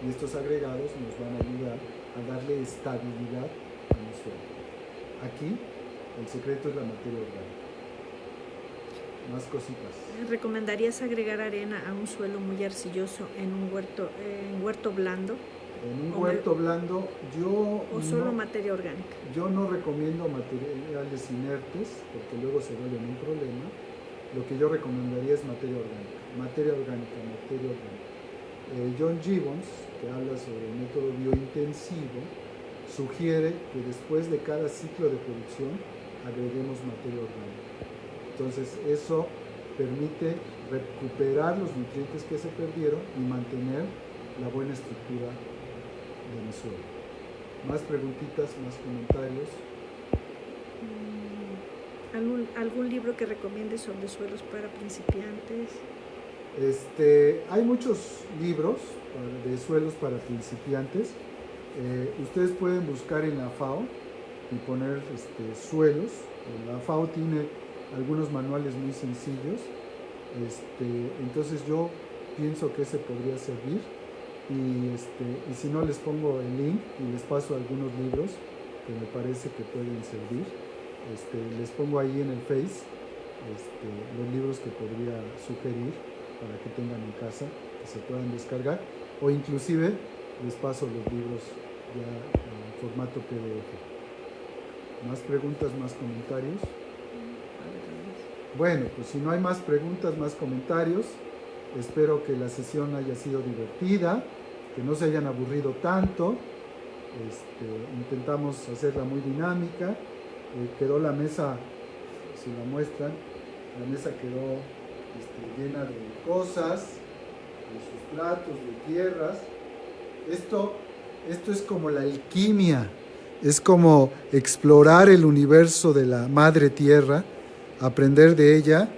y estos agregados nos van a ayudar a darle estabilidad a mi suelo. Aquí el secreto es la materia orgánica. Más cositas. ¿Recomendarías agregar arena a un suelo muy arcilloso en un huerto blando? En un huerto blando, ¿O solo materia orgánica? Yo no recomiendo materiales inertes porque luego se vuelven un problema. Lo que yo recomendaría es materia orgánica. Materia orgánica. John Gibbons, que habla sobre el método biointensivo, sugiere que después de cada ciclo de producción agreguemos materia orgánica. Entonces eso permite recuperar los nutrientes que se perdieron y mantener la buena estructura de mi suelo. Más preguntitas, más comentarios. ¿Algún libro que recomiendes sobre suelos para principiantes? Hay muchos libros de suelos para principiantes. Ustedes pueden buscar en la FAO y poner suelos. La FAO tiene algunos manuales muy sencillos. Entonces yo pienso que ese podría servir. Y si no, les pongo el link y les paso algunos libros que me parece que pueden servir. Les pongo ahí en el Face los libros que podría sugerir para que tengan en casa, que se puedan descargar, o inclusive les paso los libros ya en formato PDF. ¿Más preguntas, más comentarios? Bueno, pues si no hay más preguntas, más comentarios, espero que la sesión haya sido divertida, que no se hayan aburrido tanto. Intentamos hacerla muy dinámica. Quedó la mesa, si la muestran, la mesa quedó llena de cosas, de sustratos, de tierras. Esto es como la alquimia, es como explorar el universo de la madre tierra, aprender de ella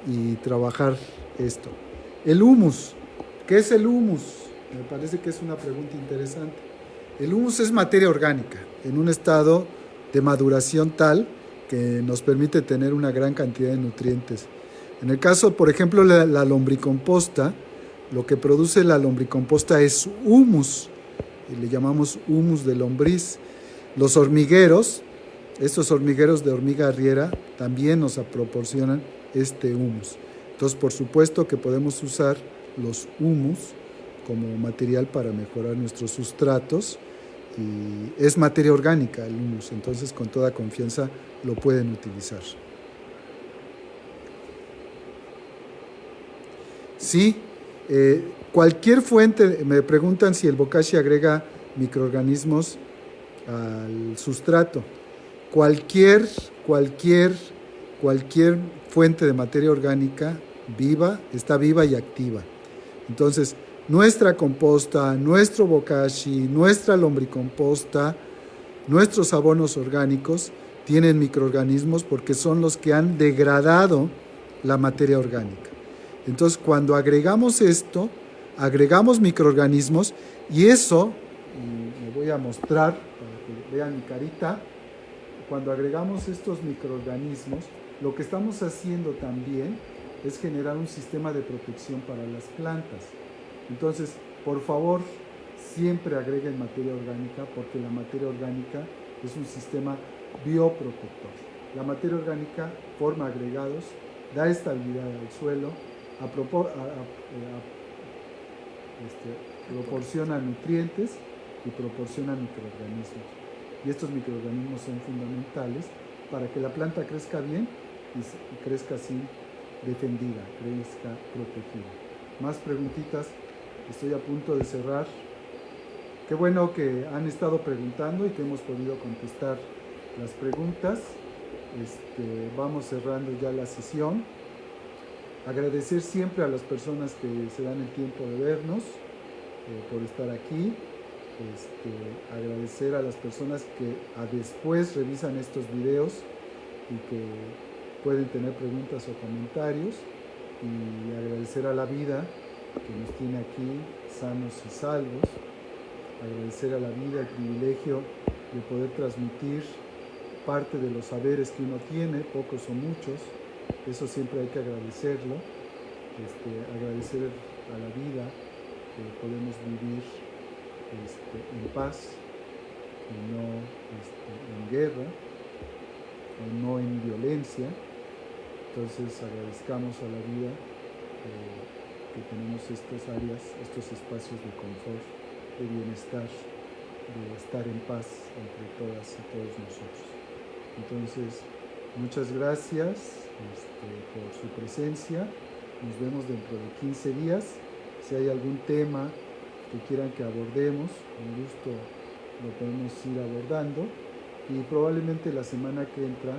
y trabajar esto. El humus, ¿qué es el humus? Me parece que es una pregunta interesante. El humus es materia orgánica en un estado de maduración tal que nos permite tener una gran cantidad de nutrientes. En el caso, por ejemplo, la lombricomposta, lo que produce la lombricomposta es humus, y le llamamos humus de lombriz. Los hormigueros, estos hormigueros de hormiga arriera, también nos proporcionan este humus. Entonces, por supuesto que podemos usar los humus como material para mejorar nuestros sustratos, y es materia orgánica el humus, entonces con toda confianza lo pueden utilizar. Sí, cualquier fuente, me preguntan si el bokashi agrega microorganismos al sustrato. Cualquier fuente de materia orgánica viva, está viva y activa. Entonces, nuestra composta, nuestro bokashi, nuestra lombricomposta, nuestros abonos orgánicos tienen microorganismos porque son los que han degradado la materia orgánica. Entonces, cuando agregamos esto, agregamos microorganismos, y eso, me voy a mostrar para que vean mi carita. Cuando agregamos estos microorganismos, lo que estamos haciendo también es generar un sistema de protección para las plantas. Entonces, por favor, siempre agreguen materia orgánica, porque la materia orgánica es un sistema bioprotector. La materia orgánica forma agregados, da estabilidad al suelo, proporciona nutrientes y proporciona microorganismos. Y estos microorganismos son fundamentales para que la planta crezca bien y crezca así defendida, crezca protegida. Más preguntitas, estoy a punto de cerrar. Qué bueno que han estado preguntando y que hemos podido contestar las preguntas. Vamos cerrando ya la sesión. Agradecer siempre a las personas que se dan el tiempo de vernos, por estar aquí. Agradecer a las personas que después revisan estos videos y que pueden tener preguntas o comentarios, y agradecer a la vida que nos tiene aquí sanos y salvos. Agradecer a la vida el privilegio de poder transmitir parte de los saberes que uno tiene, pocos o muchos. Eso siempre hay que agradecerlo. Agradecer a la vida que podemos vivir en paz y no en guerra o no en violencia. Entonces agradezcamos a la vida que tenemos estas áreas, estos espacios de confort, de bienestar, de estar en paz entre todas y todos nosotros. Entonces, muchas gracias por su presencia. Nos vemos dentro de 15 días. Si hay algún tema que quieran que abordemos, con gusto lo podemos ir abordando, y probablemente la semana que entra,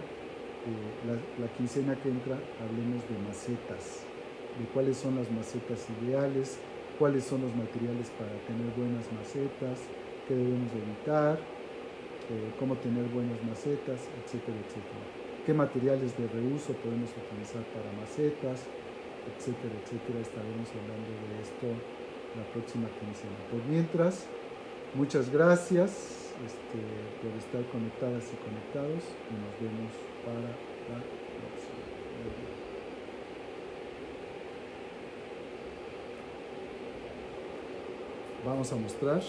la quincena que entra, hablemos de macetas, de cuáles son las macetas ideales, cuáles son los materiales para tener buenas macetas, qué debemos evitar, cómo tener buenas macetas, etcétera, etcétera. Qué materiales de reuso podemos utilizar para macetas, etcétera, etcétera. Estaremos hablando de esto la próxima quincena. Por mientras, muchas gracias por estar conectadas y conectados, y nos vemos para la próxima. Vamos a mostrar.